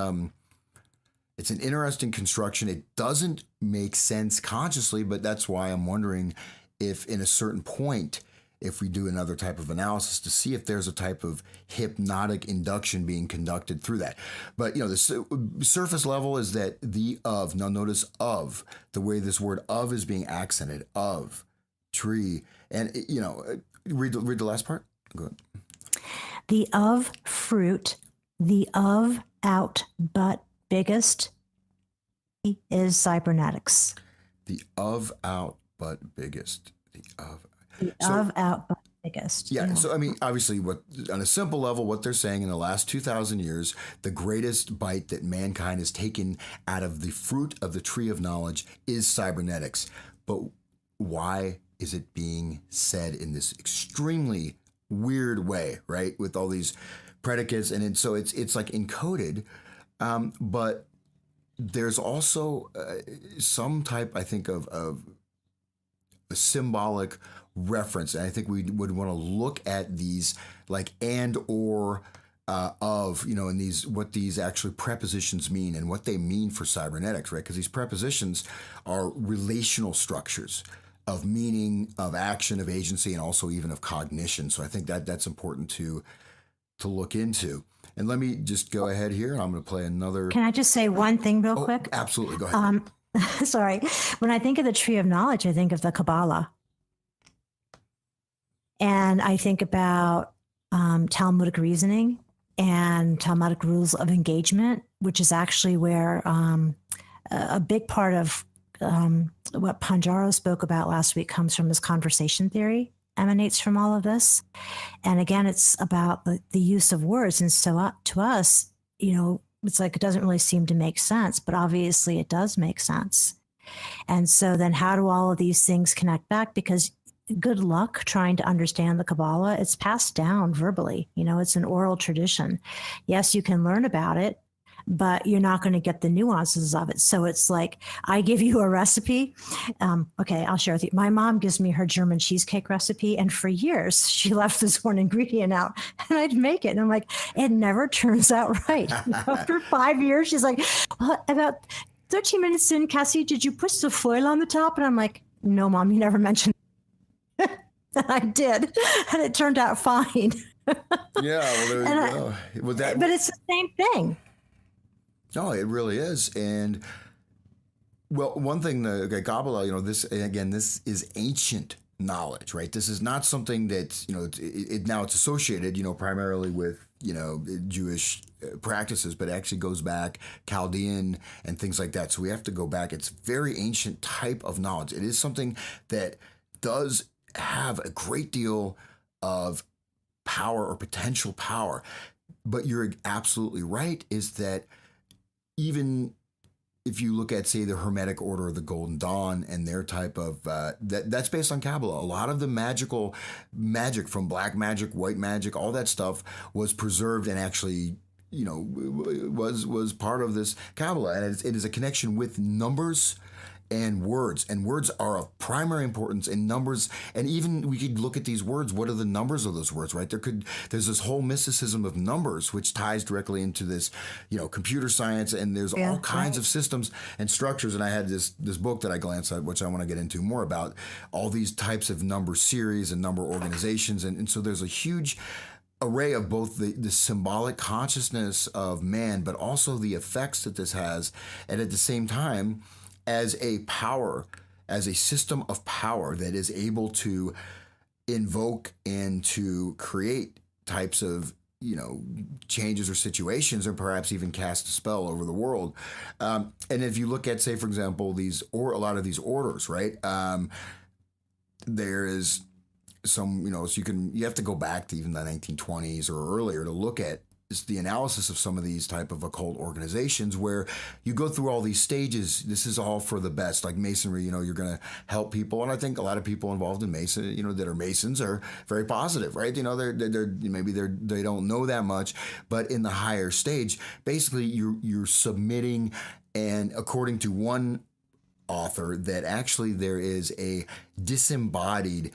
it's an interesting construction. It doesn't make sense consciously, but that's why I'm wondering if in a certain point, if we do another type of analysis to see if there's a type of hypnotic induction being conducted through that. But, the surface level is that the of, now notice of, the way this word of is being accented, of, tree. And, read the last part. Go ahead. The of fruit, the of out but biggest is cybernetics. The of out but biggest. The of. The of out but biggest. Yeah. So, I mean, obviously, on a simple level, what they're saying in the last 2,000 years, the greatest bite that mankind has taken out of the fruit of the tree of knowledge is cybernetics. But why is it being said in this extremely weird way, right? With all these predicates. And so it's like encoded. But there's also some type, I think, of a symbolic reference. And I think we would want to look at these like and or of, and these, what these actually prepositions mean and what they mean for cybernetics, right? Because these prepositions are relational structures of meaning, of action, of agency, and also even of cognition. So I think that's important to look into. And let me just go ahead here. I'm going to play another. Can I just say one thing real quick? Absolutely. Go ahead. Sorry. When I think of the tree of knowledge, I think of the Kabbalah. And I think about Talmudic reasoning and Talmudic rules of engagement, which is actually where a big part of what Panjaro spoke about last week comes from. His conversation theory emanates from all of this. And again, it's about the use of words. And so to us, it's like it doesn't really seem to make sense, but obviously it does make sense. And so then how do all of these things connect back? Because good luck trying to understand the Kabbalah. It's passed down verbally. It's an oral tradition. Yes, you can learn about it, but you're not going to get the nuances of it. So it's like, I give you a recipe. Okay, I'll share with you. My mom gives me her German cheesecake recipe. And for years, she left this one ingredient out and I'd make it. And I'm like, it never turns out right. After 5 years, she's like, well, about 13 minutes in, Cassie, did you put the foil on the top? And I'm like, no, Mom, you never mentioned it. And I did. And it turned out fine. Yeah, well, there you go. But it's the same thing. No, it really is. And well, one thing, the Kabbalah, this is ancient knowledge, right? This is not something that, now it's associated, primarily with, Jewish practices, but it actually goes back Chaldean and things like that. So we have to go back. It's very ancient type of knowledge. It is something that does have a great deal of power or potential power. But you're absolutely right, is that even if you look at, say, the Hermetic Order of the Golden Dawn and their type of, that's based on Kabbalah. A lot of the magic from black magic, white magic, all that stuff was preserved and actually, was part of this Kabbalah. And it is a connection with numbers and words are of primary importance in numbers. And even we could look at these words. What are the numbers of those words, right? There's this whole mysticism of numbers, which ties directly into this, computer science, and there's all kinds of systems and structures. And I had this book that I glanced at, which I want to get into more about, all these types of number series and number organizations. And so there's a huge array of both the symbolic consciousness of man, but also the effects that this has. And at the same time, as a power, as a system of power that is able to invoke and to create types of changes or situations, or perhaps even cast a spell over the world. And if you look at, say, for example, a lot of these orders, right? There is some, so you have to go back to even the 1920s or earlier to look at the analysis of some of these type of occult organizations, where you go through all these stages. This is all for the best, like Masonry. You're going to help people, and I think a lot of people involved in Mason, that are Masons, are very positive, right? They don't know that much, but in the higher stage, basically you're submitting, and according to one author, that actually there is a disembodied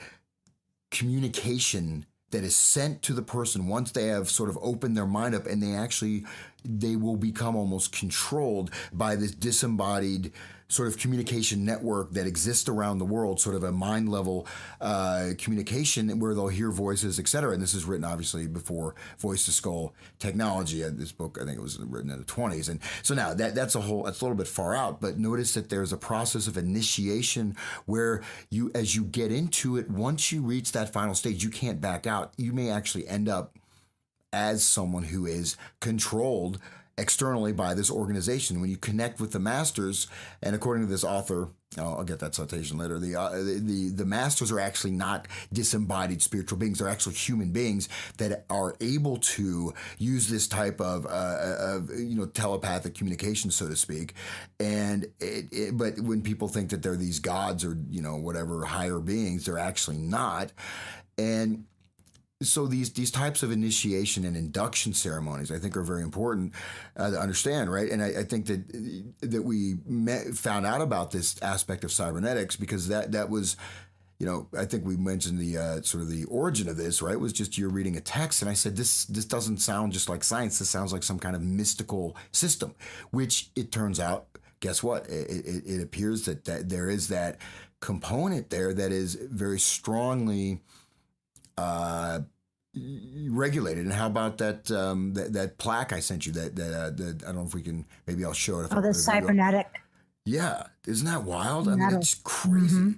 communication that is sent to the person once they have sort of opened their mind up, and they will become almost controlled by this disembodied sort of communication network that exists around the world, sort of a mind level communication where they'll hear voices, et cetera. And this is written obviously before voice to skull technology. This book, I think it was written in the 20s. And so now that's a little bit far out, but notice that there's a process of initiation where as you get into it, once you reach that final stage, you can't back out. You may actually end up as someone who is controlled externally by this organization. When you connect with the masters, and according to this author, I'll get that citation later, the masters are actually not disembodied spiritual beings. They're actually human beings that are able to use this type of telepathic communication, so to speak. And but when people think that they're these gods or whatever higher beings, they're actually not. And so these types of initiation and induction ceremonies, I think, are very important to understand, right? And I think that we found out about this aspect of cybernetics because that was, I think we mentioned the sort of the origin of this, right? Was just you're reading a text, and I said this doesn't sound just like science. This sounds like some kind of mystical system, which it turns out. Guess what? It appears that there is that component there that is very strongly regulated. And how about that plaque I sent you? That I don't know if we can. Maybe I'll show it. The cybernetic. Yeah, isn't that wild? I mean, it's crazy.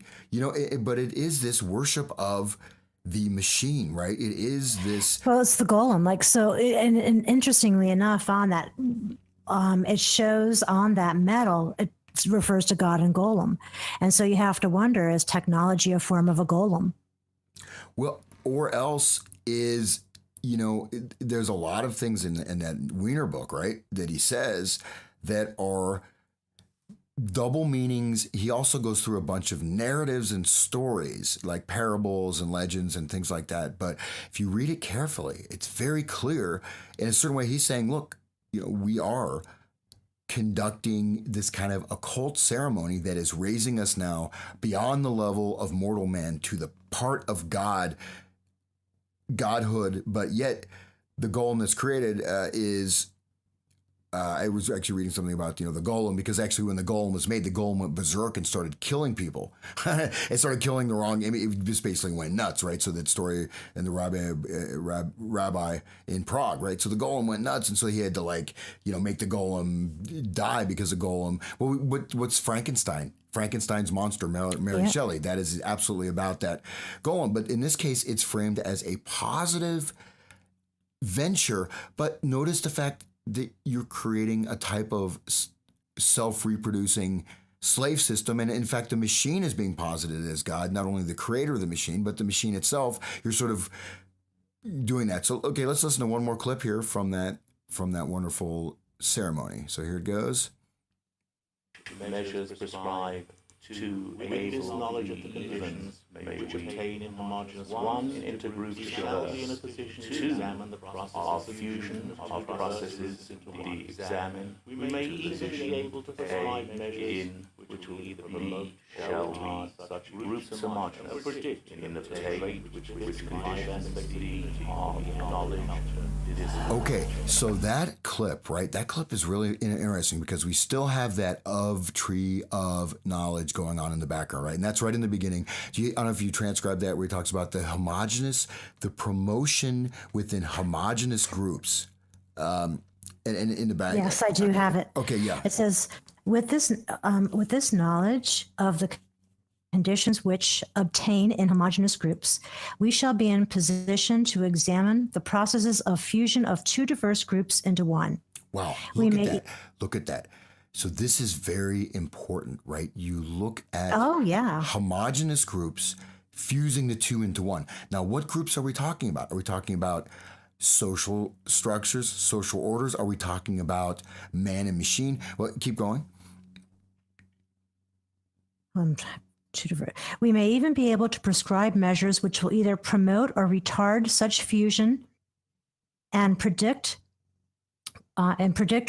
But it is this worship of the machine, right? It is this. Well, it's the golem. And interestingly enough, on that, it shows on that metal. It refers to God and golem, and so you have to wonder: is technology a form of a golem? Well, or else is, there's a lot of things in that Wiener book, right, that he says that are double meanings. He also goes through a bunch of narratives and stories, like parables and legends and things like that. But if you read it carefully, it's very clear. In a certain way, he's saying, look, we are conducting this kind of occult ceremony that is raising us now beyond the level of mortal man to the part of godhood, but yet the golem that's created is I was actually reading something about the golem, because actually when the golem was made, the golem went berserk and started killing people. It started killing the wrong. I mean, it just basically went nuts, right? So that story in the rabbi in Prague, right? So the golem went nuts, and so he had to make the golem die because the golem. Well, what's Frankenstein? Frankenstein's monster, Mary Shelley. That is absolutely about that golem. But in this case, it's framed as a positive venture. But notice the fact that you're creating a type of self-reproducing slave system. And in fact, the machine is being posited as God, not only the creator of the machine, but the machine itself. You're sort of doing that. So, okay, let's listen to one more clip here from that wonderful ceremony. So here it goes. Measures prescribed to enable knowledge of the conditions may obtain in homogeneous ones into groups shall be in a position to examine the process of fusion of processes to be examined. We may even be able to prescribe measures which will either promote shall be such groups homogeneous, predict in the rate which conditions the of knowledge. Okay, so that clip, right? That clip is really interesting because we still have that tree of knowledge going on in the background, right? And that's right in the beginning. I don't know if you transcribed that, where he talks about the promotion within homogeneous groups. And in the back. Yes, I do have it. Okay, yeah. It says, with this knowledge of the conditions which obtain in homogeneous groups, we shall be in position to examine the processes of fusion of two diverse groups into one. Wow, We look at may- that. Look at that. So this is very important, right? You look at Oh, yeah. homogeneous groups fusing the two into one. Now, what groups are we talking about? Are we talking about social structures, social orders? Are we talking about man and machine? Well, keep going. Two different. We may even be able to prescribe measures which will either promote or retard such fusion and predict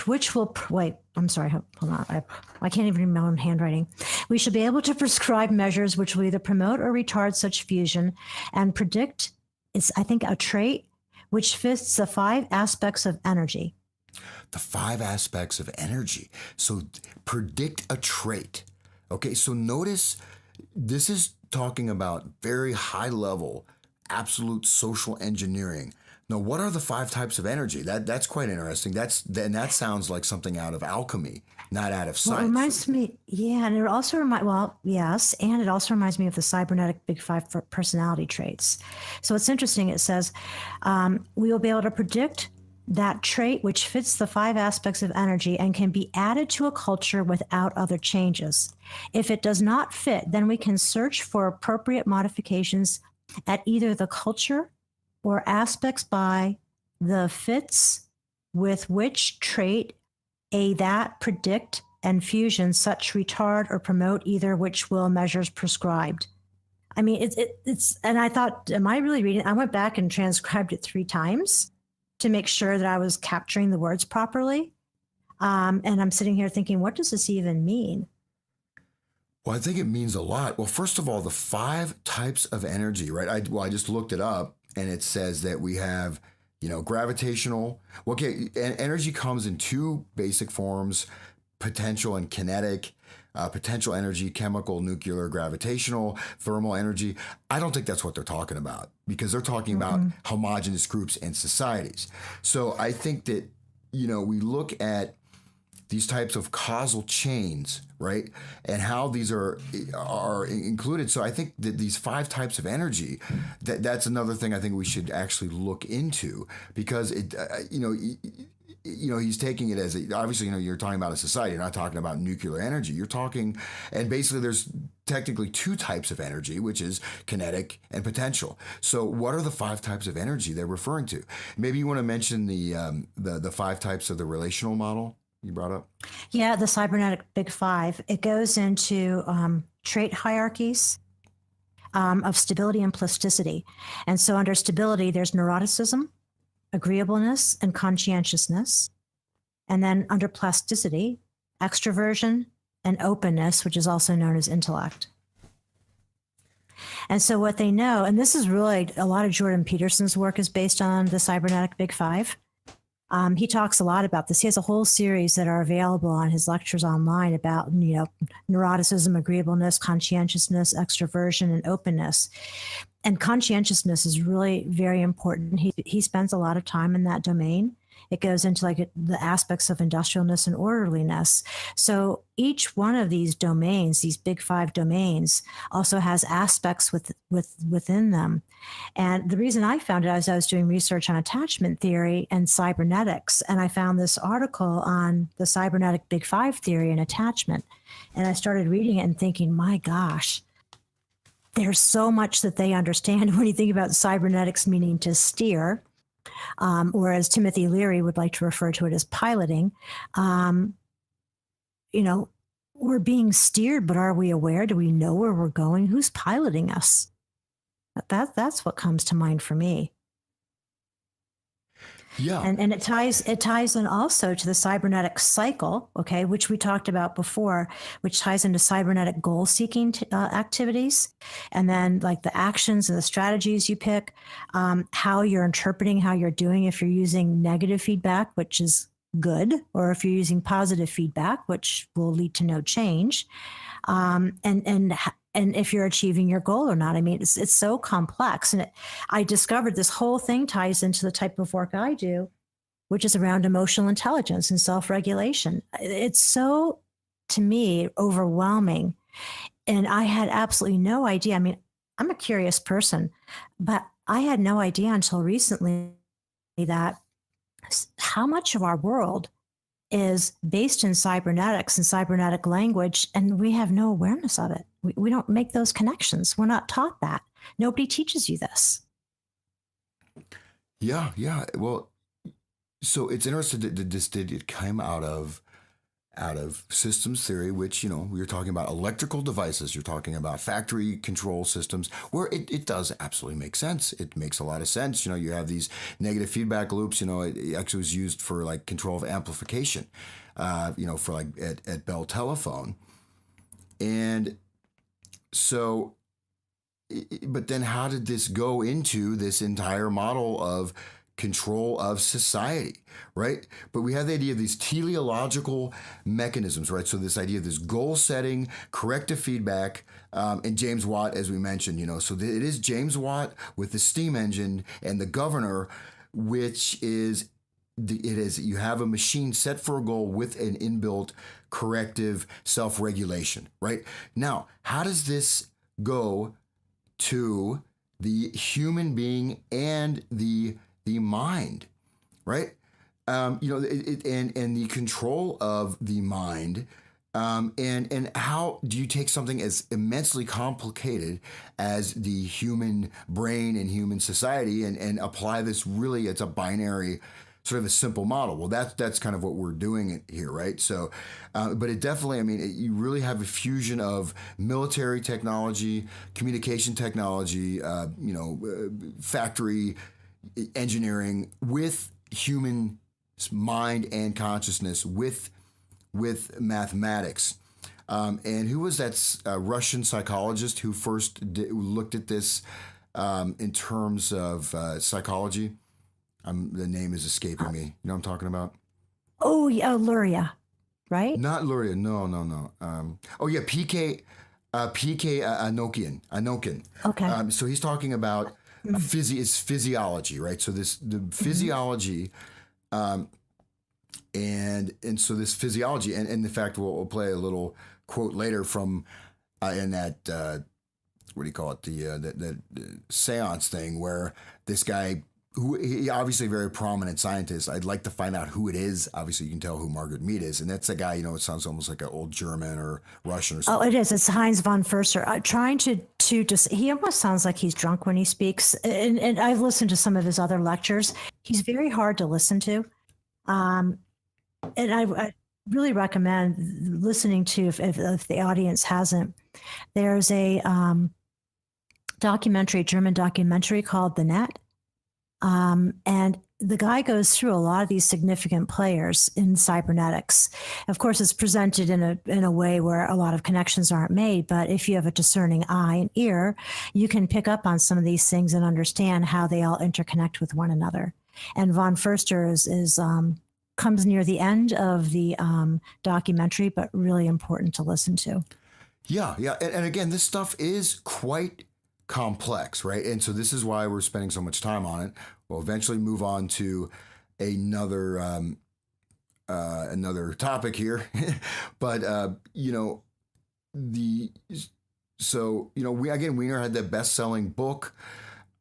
which will wait. I'm sorry. Hold on. I can't even read my own handwriting. We should be able to prescribe measures which will either promote or retard such fusion and predict. It's, I think, a trait which fits the 5 aspects of energy. The 5 aspects of energy. So predict a trait. Okay, so notice this is talking about very high level, absolute social engineering. Now, what are the 5 types of energy? That's quite interesting. That sounds like something out of alchemy, not out of science. Well, it reminds me, yeah, and it also yes, and it also reminds me of the cybernetic big 5 for personality traits. So it's interesting. It says we will be able to predict that trait which fits the 5 aspects of energy and can be added to a culture without other changes. If it does not fit, then we can search for appropriate modifications at either the culture or aspects by the fits with which trait that predict and fusion such retard or promote either which will measures prescribed. I mean, it's, and I thought, am I really reading? I went back and transcribed it 3 times to make sure that I was capturing the words properly. And I'm sitting here thinking, what does this even mean? Well, I think it means a lot. Well, first of all, the 5 types of energy, right? I just looked it up, and it says that we have, gravitational. Okay, energy comes in 2 basic forms: potential and kinetic. Potential energy, chemical, nuclear, gravitational, thermal energy. I don't think that's what they're talking about, because they're talking about homogeneous groups and societies. So I think that, we look at these types of causal chains, right? And how these are included. So I think that these 5 types of energy, that's another thing I think we should actually look into, because he's taking it as obviously, you're talking about a society. You're not talking about nuclear energy. You're talking, and basically there's technically 2 types of energy, which is kinetic and potential. So what are the 5 types of energy they're referring to? Maybe you want to mention the 5 types of the relational model you brought up? Yeah, the cybernetic big 5. It goes into trait hierarchies of stability and plasticity. And so under stability, there's neuroticism, agreeableness, and conscientiousness. And then under plasticity, extroversion and openness, which is also known as intellect. And so what they know, and this is really a lot of Jordan Peterson's work is based on the cybernetic big 5. He talks a lot about this. He has a whole series that are available on his lectures online about, neuroticism, agreeableness, conscientiousness, extroversion, and openness. And conscientiousness is really very important. He spends a lot of time in that domain. It goes into the aspects of industrialness and orderliness. So each one of these domains, these big 5 domains, also has aspects within them. And the reason I found it is I was doing research on attachment theory and cybernetics, and I found this article on the cybernetic big 5 theory and attachment. And I started reading it and thinking, my gosh, there's so much that they understand when you think about cybernetics meaning to steer. Or as Timothy Leary would like to refer to it as piloting. We're being steered, but are we aware? Do we know where we're going? Who's piloting us? That's what comes to mind for me. Yeah. And it ties in also to the cybernetic cycle, okay, which we talked about before, which ties into cybernetic goal seeking activities. And then like the actions and the strategies you pick, how you're interpreting, how you're doing, if you're using negative feedback, which is good, or if you're using positive feedback, which will lead to no change. And if you're achieving your goal or not. I mean, it's so complex. And I discovered this whole thing ties into the type of work I do, which is around emotional intelligence and self-regulation. It's so, to me, overwhelming. And I had absolutely no idea. I mean, I'm a curious person, but I had no idea until recently that how much of our world is based in cybernetics and cybernetic language, and we have no awareness of it. We don't make those connections. We're not taught that. Nobody teaches you this. Yeah, yeah. Well, so it's interesting that this did come out of systems theory, which, you know, we were talking about electrical devices, you're talking about factory control systems, where it does absolutely make sense. It makes a lot of sense. You know, you have these negative feedback loops. You know, it actually was used for like control of amplification, you know, for like at Bell Telephone. And so, but then how did this go into this entire model of control of society, right? But we have the idea of these teleological mechanisms, right? So this idea of this goal setting, corrective feedback, and James Watt, as we mentioned, you know, so it is James Watt with the steam engine and the governor, which is it is you have a machine set for a goal with an inbuilt corrective self-regulation, right? Now, how does this go to the human being and the mind, right? You know, and the control of the mind, and how do you take something as immensely complicated as the human brain and human society and apply this really, it's a binary sort of a simple model. Well, that's kind of what we're doing here, right? So, but it definitely, I mean, you really have a fusion of military technology, communication technology, you know, factory engineering with human mind and consciousness with mathematics. And who was that Russian psychologist who first looked at this in terms of psychology? The name is escaping me. You know what I'm talking about? Oh, yeah, Luria, right? Not Luria. No, no, no. Oh yeah, PK Anokian. Okay. So he's talking about it's physiology, right? So the physiology, and so this physiology, and in fact, we'll play a little quote later from in that what do you call it, the seance thing, where this guy, who he obviously a very prominent scientist. I'd like to find out who it is. Obviously, you can tell who Margaret Mead is, and that's a guy. You know, it sounds almost like an old German or Russian or something. Oh, it is. It's Heinz von Förster. Trying to just, he almost sounds like he's drunk when he speaks. And I've listened to some of his other lectures. He's very hard to listen to. And I really recommend listening to, if the audience hasn't, there's a German documentary called The Net. And the guy goes through a lot of these significant players in cybernetics. Of course, it's presented in a way where a lot of connections aren't made. But if you have a discerning eye and ear, you can pick up on some of these things and understand how they all interconnect with one another. And von Förster is comes near the end of the documentary, but really important to listen to. Yeah, yeah, and again, this stuff is quite complex, right? And so this is why we're spending so much time on it. We'll eventually move on to another topic here, but you know, Wiener had the best-selling book,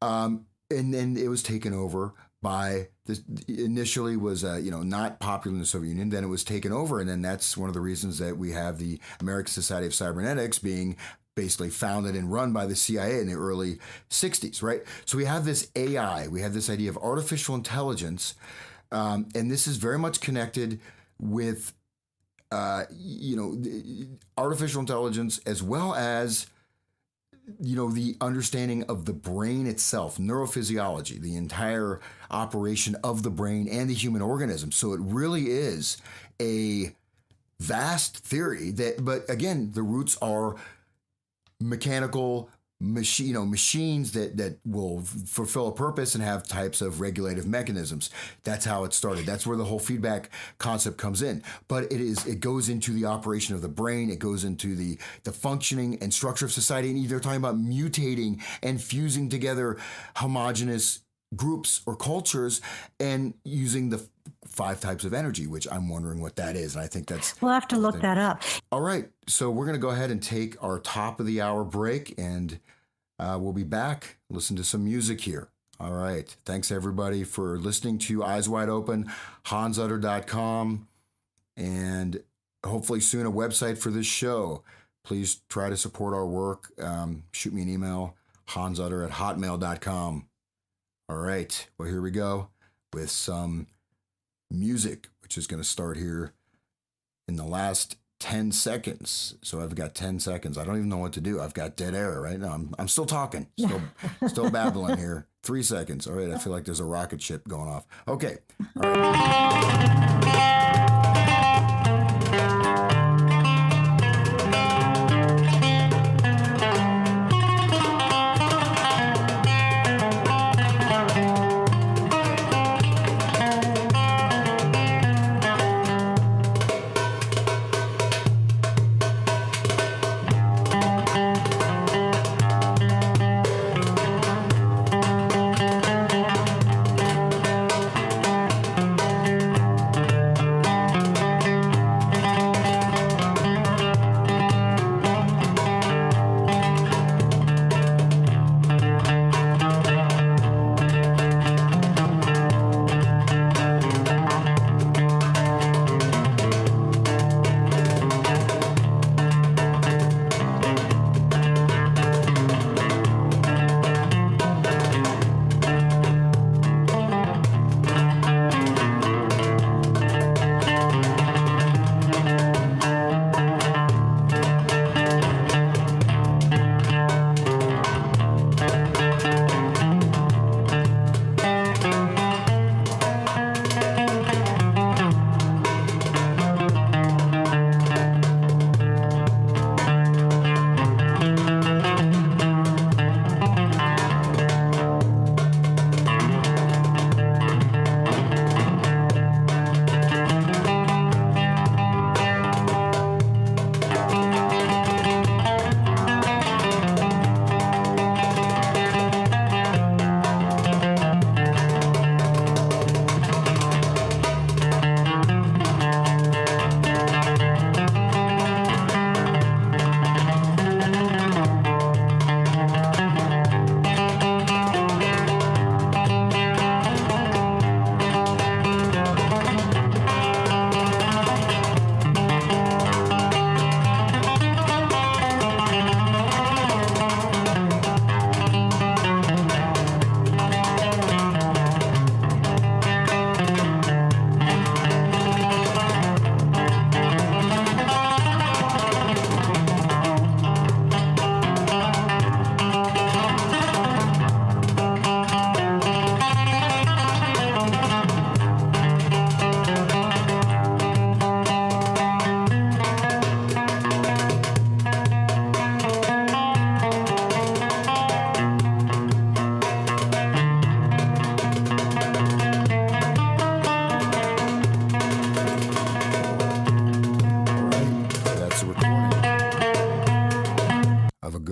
and then it was taken over by this. Initially was not popular in the Soviet Union. Then it was taken over, and then that's one of the reasons that we have the American Society of Cybernetics being basically founded and run by the CIA in the early 60s, right? So we have this AI, we have this idea of artificial intelligence, and this is very much connected with, artificial intelligence as well as, the understanding of the brain itself, neurophysiology, the entire operation of the brain and the human organism. So it really is a vast theory but again, the roots are mechanical machines that will fulfill a purpose and have types of regulative mechanisms. That's how it started. That's where the whole feedback concept comes in. But it goes into the operation of the brain. It goes into the functioning and structure of society. And they're talking about mutating and fusing together homogeneous groups or cultures and using the 5 types of energy, which I'm wondering what that is. And I think that's... We'll have to look that up. All right. So we're going to go ahead and take our top of the hour break, and we'll be back, listen to some music here. All right. Thanks, everybody, for listening to Eyes Wide Open, hansutter.com, and hopefully soon a website for this show. Please try to support our work. Shoot me an email, hansutter@hotmail.com. All right. Well, here we go with some music, which is going to start here in the last 10 seconds. So I've got 10 seconds. I don't even know what to do. I've got dead air right now. I'm still talking, still babbling here. 3 seconds. All right. I feel like there's a rocket ship going off. Okay. All right.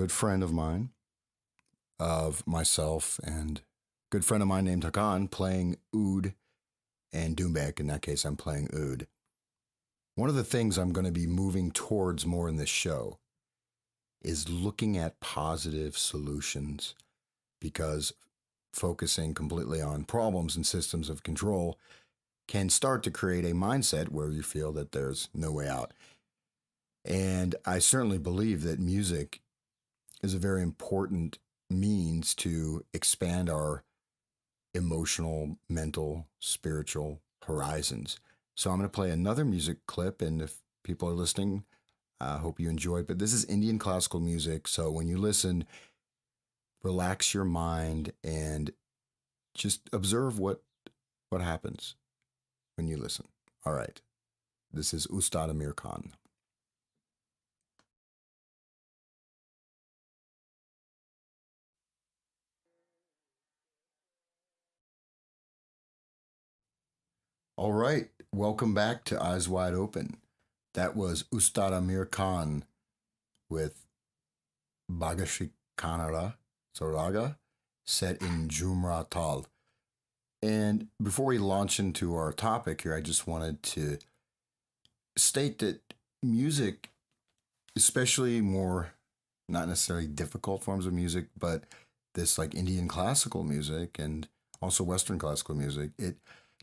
Friend of mine, of myself, and good friend of mine named Hakan playing oud and doumbek. In that case, I'm playing oud. One of the things I'm going to be moving towards more in this show is looking at positive solutions, because focusing completely on problems and systems of control can start to create a mindset where you feel that there's no way out. And I certainly believe that music is a very important means to expand our emotional, mental, spiritual horizons. So I'm going to play another music clip, and if people are listening, I hope you enjoy it. But this is Indian classical music, so when you listen, relax your mind and just observe what happens when you listen. All right. This is Ustad Amir Khan. All right, welcome back to Eyes Wide Open. That was Ustad Amir Khan with Bagashi Kanara Soraga, set in Jumra Tal. And before we launch into our topic here, I just wanted to state that music, especially more not necessarily difficult forms of music, but this like Indian classical music and also Western classical music, it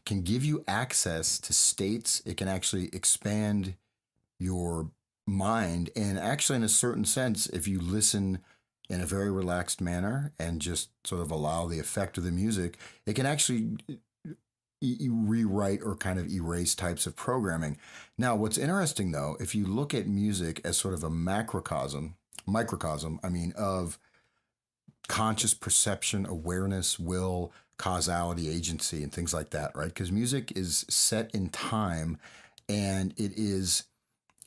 can give you access to states. It can actually expand your mind. And actually, in a certain sense, if you listen in a very relaxed manner and just sort of allow the effect of the music, it can actually rewrite or kind of erase types of programming. Now, what's interesting though, if you look at music as sort of a microcosm, I mean, of conscious perception, awareness, will, causality, agency, and things like that, right? Because music is set in time and it is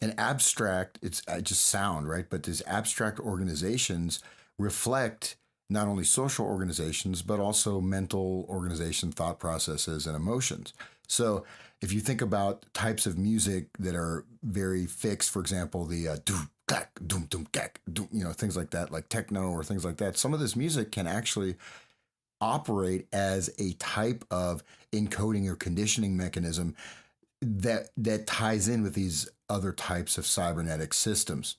an abstract, it's just sound, right? But these abstract organizations reflect not only social organizations, but also mental organization, thought processes, and emotions. So if you think about types of music that are very fixed, for example, the doom, clack, doom, doom, clack, doom, things like that, like techno or things like that, some of this music can actually operate as a type of encoding or conditioning mechanism that ties in with these other types of cybernetic systems.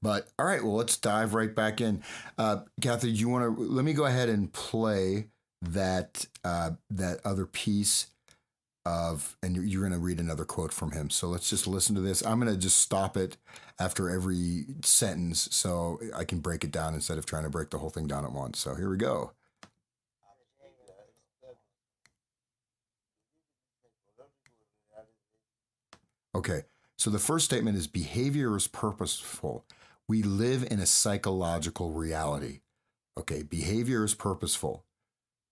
But all right, well, let's dive right back in. Kathy, do you want to let me go ahead and play that that other piece of, and you're going to read another quote from him. So let's just listen to this. I'm going to just stop it after every sentence so I can break it down instead of trying to break the whole thing down at once. So here we go. Okay, so the first statement is behavior is purposeful. We live in a psychological reality. Okay, behavior is purposeful.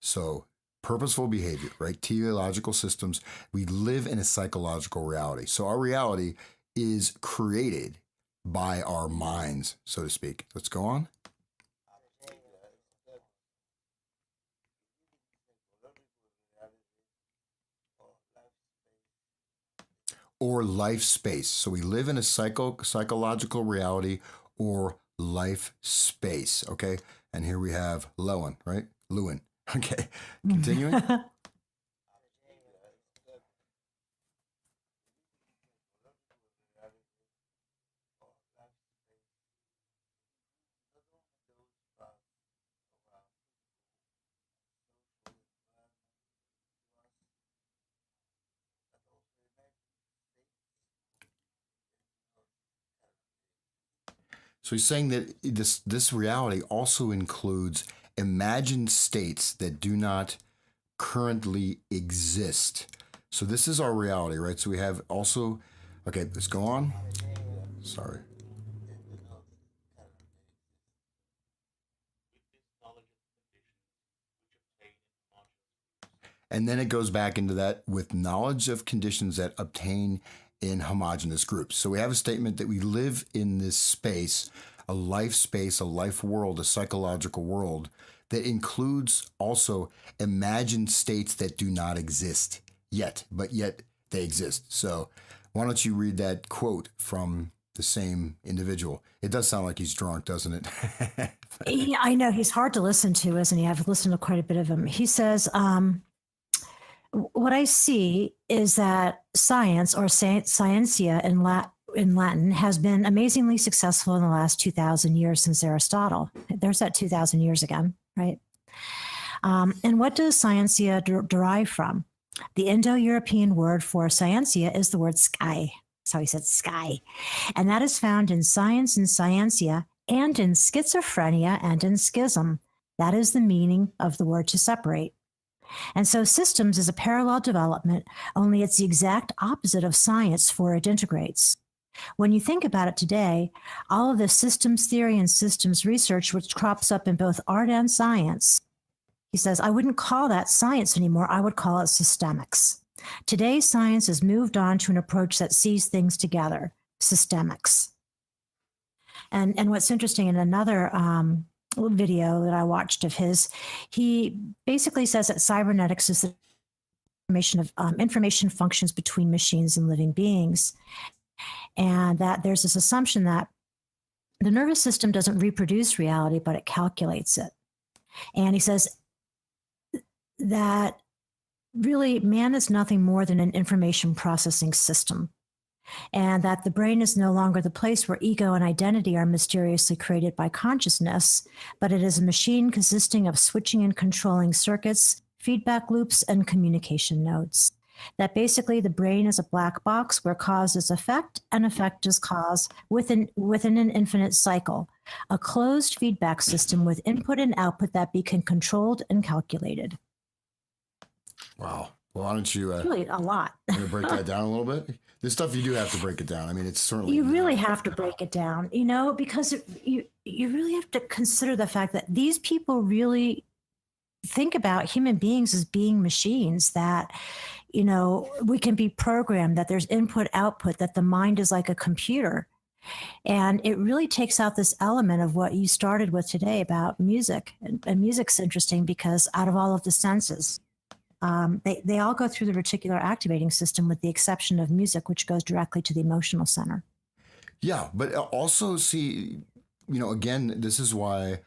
So purposeful behavior, right? Teleological systems. We live in a psychological reality. So our reality is created by our minds, so to speak. Let's go on. Or life space. So we live in a psychological reality or life space. Okay. And here we have Lewin, right? Lewin. Okay. Continuing. So he's saying that this reality also includes imagined states that do not currently exist. So this is our reality, right? So we have also, okay, let's go on. Sorry. And then it goes back into that with knowledge of conditions that obtain in homogeneous groups. So we have a statement that we live in this space, a life world, a psychological world that includes also imagined states that do not exist yet, but yet they exist. So why don't you read that quote from the same individual? It does sound like he's drunk, doesn't it? Yeah, I know he's hard to listen to, isn't he? I've listened to quite a bit of him. He says, what I see is that science, or scientia in Latin, has been amazingly successful in the last 2,000 years since Aristotle. There's that 2,000 years again, right? And what does scientia derive from? The Indo-European word for scientia is the word sky. That's how he said sky. And that is found in science and scientia, and in schizophrenia and in schism. That is the meaning of the word to separate. And so systems is a parallel development, only it's the exact opposite of science, for it integrates. When you think about it today, all of the systems theory and systems research, which crops up in both art and science, he says, I wouldn't call that science anymore. I would call it systemics. Today, science has moved on to an approach that sees things together, systemics. And what's interesting, in another video that I watched of his, he basically says that cybernetics is the information functions between machines and living beings, and that there's this assumption that the nervous system doesn't reproduce reality, but it calculates it. And he says that really man is nothing more than an information processing system, and that the brain is no longer the place where ego and identity are mysteriously created by consciousness, but it is a machine consisting of switching and controlling circuits, feedback loops, and communication nodes. That basically the brain is a black box where cause is effect and effect is cause within an infinite cycle, a closed feedback system with input and output that can controlled and calculated. Wow. Well, why don't you Really a lot. break that down a little bit? This stuff you do have to break it down. I mean, it's certainly You really have to break it down, because you really have to consider the fact that these people really think about human beings as being machines, that we can be programmed, that there's input output, that the mind is like a computer. And it really takes out this element of what you started with today about music. And music's interesting because out of all of the senses, they all go through the reticular activating system with the exception of music, which goes directly to the emotional center. Yeah, but also see, again, this is why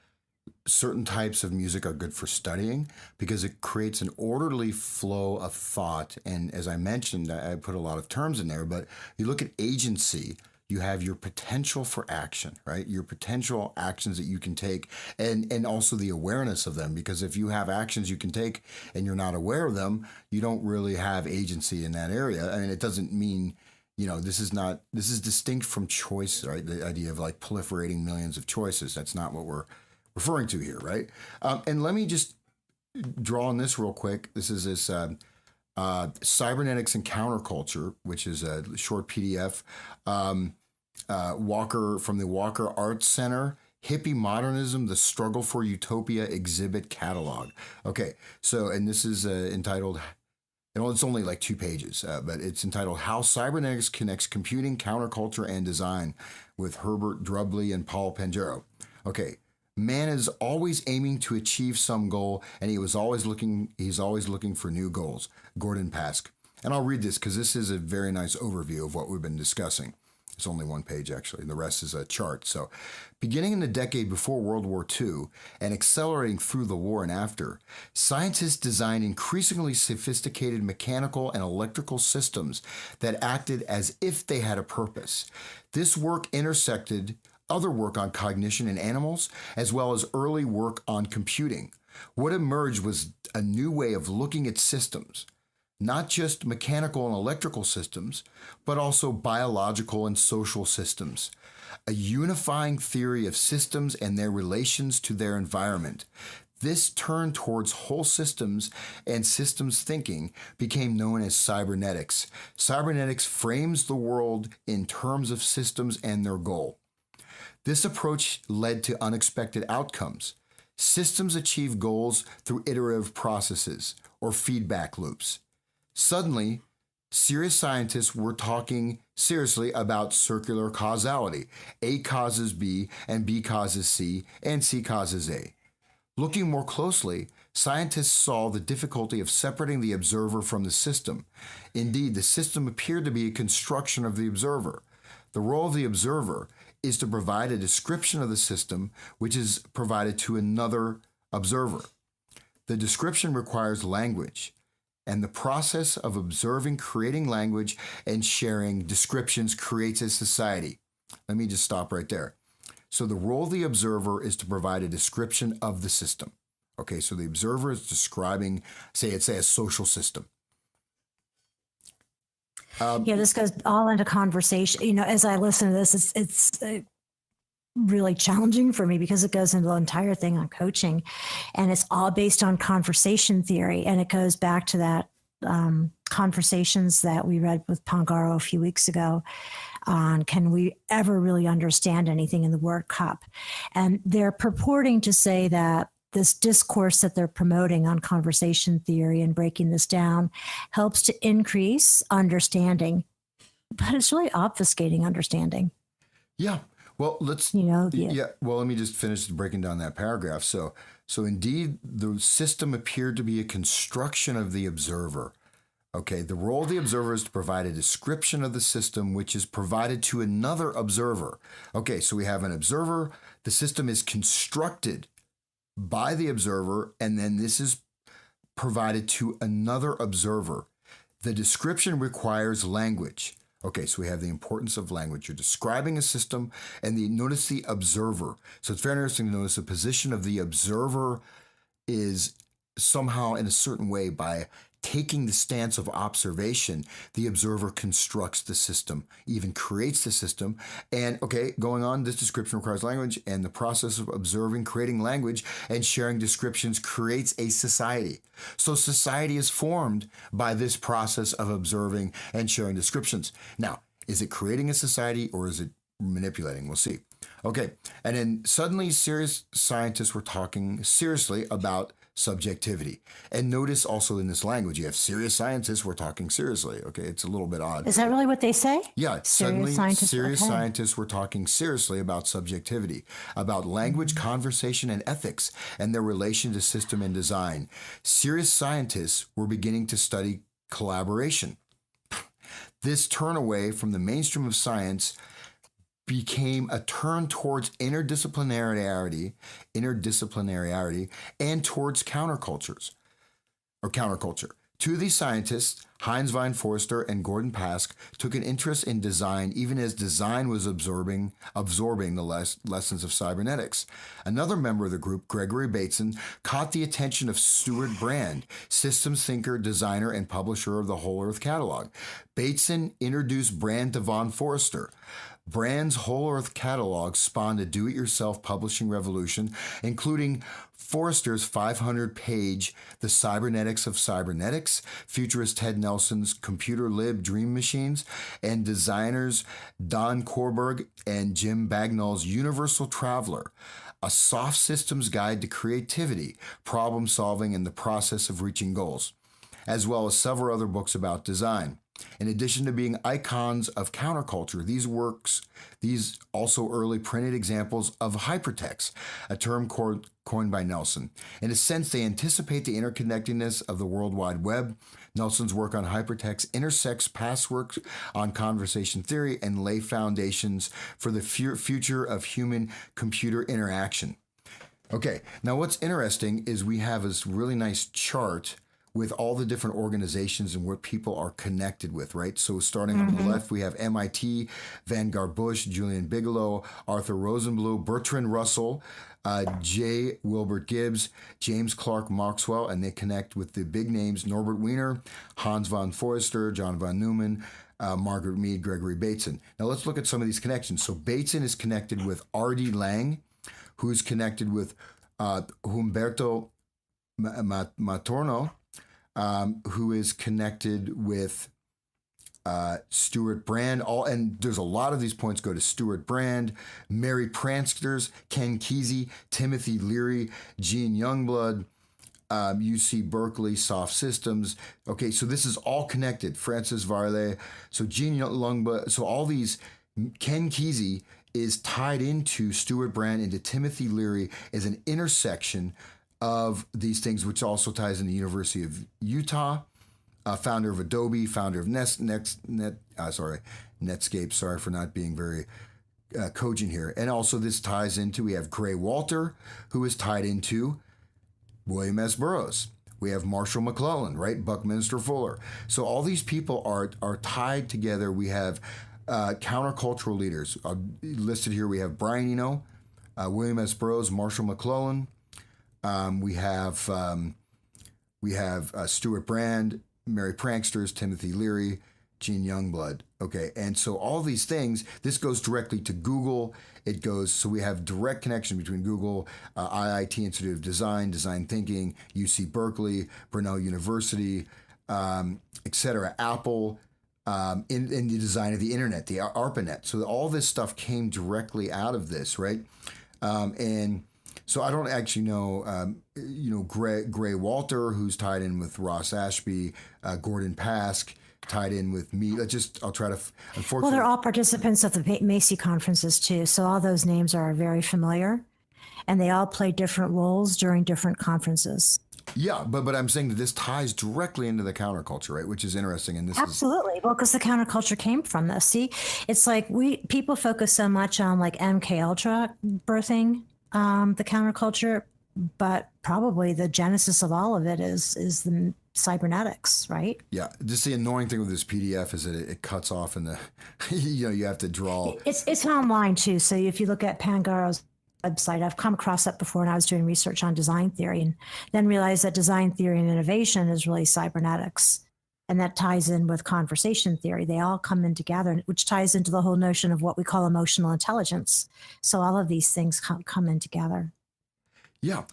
certain types of music are good for studying, because it creates an orderly flow of thought. And as I mentioned, I put a lot of terms in there, but you look at agency, you have your potential for action, right? Your potential actions that you can take, and also the awareness of them. Because if you have actions you can take and you're not aware of them, you don't really have agency in that area. I mean, it doesn't mean, this is distinct from choice, right? The idea of like proliferating millions of choices. That's not what we're referring to here, right? And let me just draw on this real quick. This is Cybernetics and Counterculture, which is a short PDF. Walker, from the Walker Arts Center, Hippie Modernism, The Struggle for Utopia exhibit catalog. Okay, so, and this is entitled, it's only like 2 pages, but it's entitled How Cybernetics Connects Computing, Counterculture, and Design with Herbert Drubley and Paul Pangero. Okay. Man is always aiming to achieve some goal, and he's always looking for new goals. Gordon Pask. And I'll read this because this is a very nice overview of what we've been discussing. It's only 1 page, actually. The rest is a chart. So, beginning in the decade before World War II and accelerating through the war and after, scientists designed increasingly sophisticated mechanical and electrical systems that acted as if they had a purpose. This work intersected other work on cognition in animals, as well as early work on computing. What emerged was a new way of looking at systems, not just mechanical and electrical systems, but also biological and social systems. A unifying theory of systems and their relations to their environment. This turn towards whole systems and systems thinking became known as cybernetics. Cybernetics frames the world in terms of systems and their goal. This approach led to unexpected outcomes. Systems achieve goals through iterative processes or feedback loops. Suddenly, serious scientists were talking seriously about circular causality. A causes B, and B causes C, and C causes A. Looking more closely, scientists saw the difficulty of separating the observer from the system. Indeed, the system appeared to be a construction of the observer. The role of the observer is to provide a description of the system, which is provided to another observer. The description requires language, and the process of observing, creating language, and sharing descriptions creates a society. Let me just stop right there. So the role of the observer is to provide a description of the system. Okay, so the observer is describing, say a social system. This goes all into conversation. As I listen to this, it's really challenging for me because it goes into the entire thing on coaching, and it's all based on conversation theory. And it goes back to that conversations that we read with Pangaro a few weeks ago on can we ever really understand anything in the word cup? And they're purporting to say that this discourse that they're promoting on conversation theory and breaking this down helps to increase understanding, but it's really obfuscating understanding. Yeah. Well, let me just finish breaking down that paragraph. So indeed, the system appeared to be a construction of the observer. Okay, the role of the observer is to provide a description of the system, which is provided to another observer. Okay, so we have an observer. The system is constructed by the observer, and then this is provided to another observer. The description requires language. Okay, so we have the importance of language. You're describing a system, and notice the observer. So it's very interesting to notice the position of the observer is somehow in a certain way. By taking the stance of observation, the observer constructs the system, even creates the system. And okay, going on, this description requires language, and the process of observing, creating language, and sharing descriptions creates a society. So society is formed by this process of observing and sharing descriptions. Now, is it creating a society or is it manipulating? We'll see. Okay, and then suddenly serious scientists were talking seriously about subjectivity. And notice also in this language, you have serious scientists were talking seriously. Okay, it's a little bit odd. Is that really what they say? Yeah, suddenly serious scientists were talking seriously about subjectivity, about language, conversation, and ethics, and their relation to system and design. Serious scientists were beginning to study collaboration. This turn away from the mainstream of science became a turn towards interdisciplinarity and towards counterculture. Two of these scientists, Heinz von Forster and Gordon Pask, took an interest in design even as design was absorbing the lessons of cybernetics. Another member of the group, Gregory Bateson, caught the attention of Stuart Brand, systems thinker, designer, and publisher of the Whole Earth Catalog. Bateson introduced Brand to von Forster. Brand's Whole Earth Catalog spawned a do-it-yourself publishing revolution, including Forster's 500-page The Cybernetics of Cybernetics, futurist Ted Nelson's Computer Lib Dream Machines, and designers Don Korberg and Jim Bagnall's Universal Traveler, a soft systems guide to creativity, problem solving, and the process of reaching goals, as well as several other books about design. In addition to being icons of counterculture, these also early printed examples of hypertext, a term coined by Nelson. In a sense, they anticipate the interconnectedness of the World Wide Web. Nelson's work on hypertext intersects past work on conversation theory and lay foundations for the future of human-computer interaction. Okay, now what's interesting is we have this really nice chart with all the different organizations and what people are connected with, right? So starting on the left, we have MIT, Vanguard Bush, Julian Bigelow, Arthur Rosenblum, Bertrand Russell, J. Wilbert Gibbs, James Clerk Maxwell, and they connect with the big names, Norbert Wiener, Hans von Forster, John von Neumann, Margaret Mead, Gregory Bateson. Now let's look at some of these connections. So Bateson is connected with R.D. Lang, who's connected with Humberto Maturno, who is connected with Stuart Brand. And there's a lot of these points go to Stuart Brand, Mary Pranksters, Ken Kesey, Timothy Leary, Gene Youngblood, UC Berkeley, Soft Systems. Okay, so this is all connected. Francis Varley, so Gene Youngblood, so all these, Ken Kesey is tied into Stuart Brand, into Timothy Leary as an intersection of these things, which also ties in the University of Utah, founder of Adobe, founder of Netscape. Sorry for not being very cogent here. And also this ties into, we have Gray Walter, who is tied into William S. Burroughs. We have Marshall McClellan, right? Buckminster Fuller. So all these people are tied together. We have countercultural leaders listed here. We have Brian Eno, William S. Burroughs, Marshall McClellan. We have Stuart Brand, Mary Pranksters, Timothy Leary, Gene Youngblood. Okay, and so all these things, this goes directly to Google. So we have direct connection between Google, IIT Institute of Design, Design Thinking, UC Berkeley, Brunel University, etc. Apple, in the design of the internet, the ARPANET. So all this stuff came directly out of this, right? And so I don't actually know, Gray Walter, who's tied in with Ross Ashby, Gordon Pask, tied in with me. I'll try to, unfortunately. Well, they're all participants of the Macy conferences too. So all those names are very familiar and they all play different roles during different conferences. Yeah, but I'm saying that this ties directly into the counterculture, right? Which is interesting. And this absolutely. Well, because the counterculture came from this. See, it's like people focus so much on like MK Ultra birthing the counterculture, but probably the genesis of all of it is the cybernetics, right? Yeah, just the annoying thing with this PDF is that it cuts off in the, you have to draw. It's online too. So if you look at Pangaro's website, I've come across that before when I was doing research on design theory, and then realized that design theory and innovation is really cybernetics. And that ties in with conversation theory. They all come in together, which ties into the whole notion of what we call emotional intelligence. So all of these things come in together. Yeah.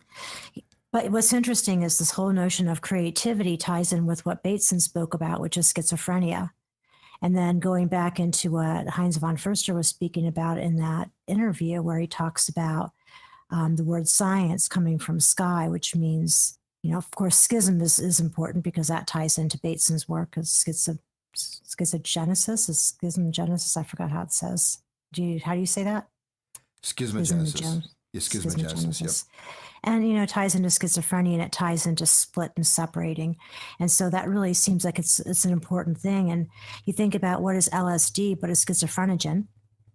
But what's interesting is this whole notion of creativity ties in with what Bateson spoke about, which is schizophrenia. And then going back into what Heinz von Förster was speaking about in that interview, where he talks about the word science coming from sky, which means, of course, schism is important because that ties into Bateson's work as schizogenesis, is schism genesis. I forgot how it says. How do you say that? Schismogenesis. Yeah, schismogenesis. Yep. And, it ties into schizophrenia, and it ties into split and separating. And so that really seems like it's an important thing. And you think about what is LSD, but it's schizophrenogen,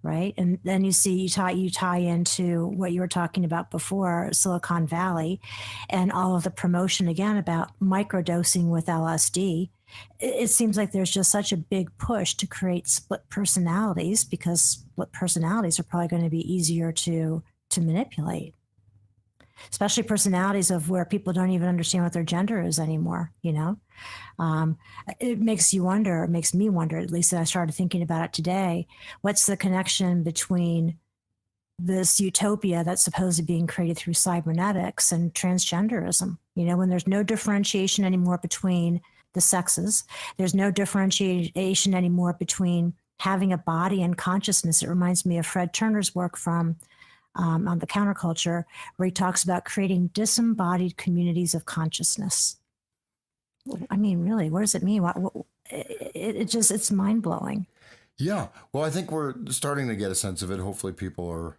right? And then you tie into what you were talking about before, Silicon Valley, and all of the promotion again about microdosing with LSD. It seems like there's just such a big push to create split personalities, because split personalities are probably going to be easier to manipulate, especially personalities of where people don't even understand what their gender is anymore. It makes me wonder, at least that I started thinking about it today. What's the connection between this utopia that's supposedly being created through cybernetics and transgenderism? When there's no differentiation anymore between the sexes, there's no differentiation anymore between having a body and consciousness. It reminds me of Fred Turner's work from on the counterculture, where he talks about creating disembodied communities of consciousness. I mean, really, what does it mean? It's mind blowing. Yeah. Well, I think we're starting to get a sense of it. Hopefully people are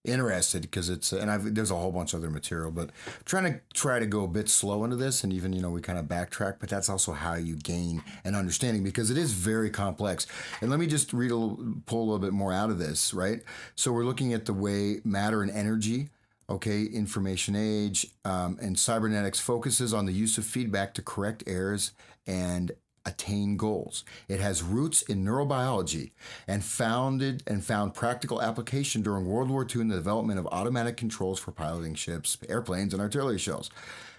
interested, because there's a whole bunch of other material, but I'm try to go a bit slow into this, and even, we kind of backtrack, but that's also how you gain an understanding, because it is very complex. And let me just pull a little bit more out of this, right? So we're looking at the way matter and energy, information age, and cybernetics focuses on the use of feedback to correct errors and attain goals. It has roots in neurobiology and found practical application during World War II in the development of automatic controls for piloting ships, airplanes, and artillery shells.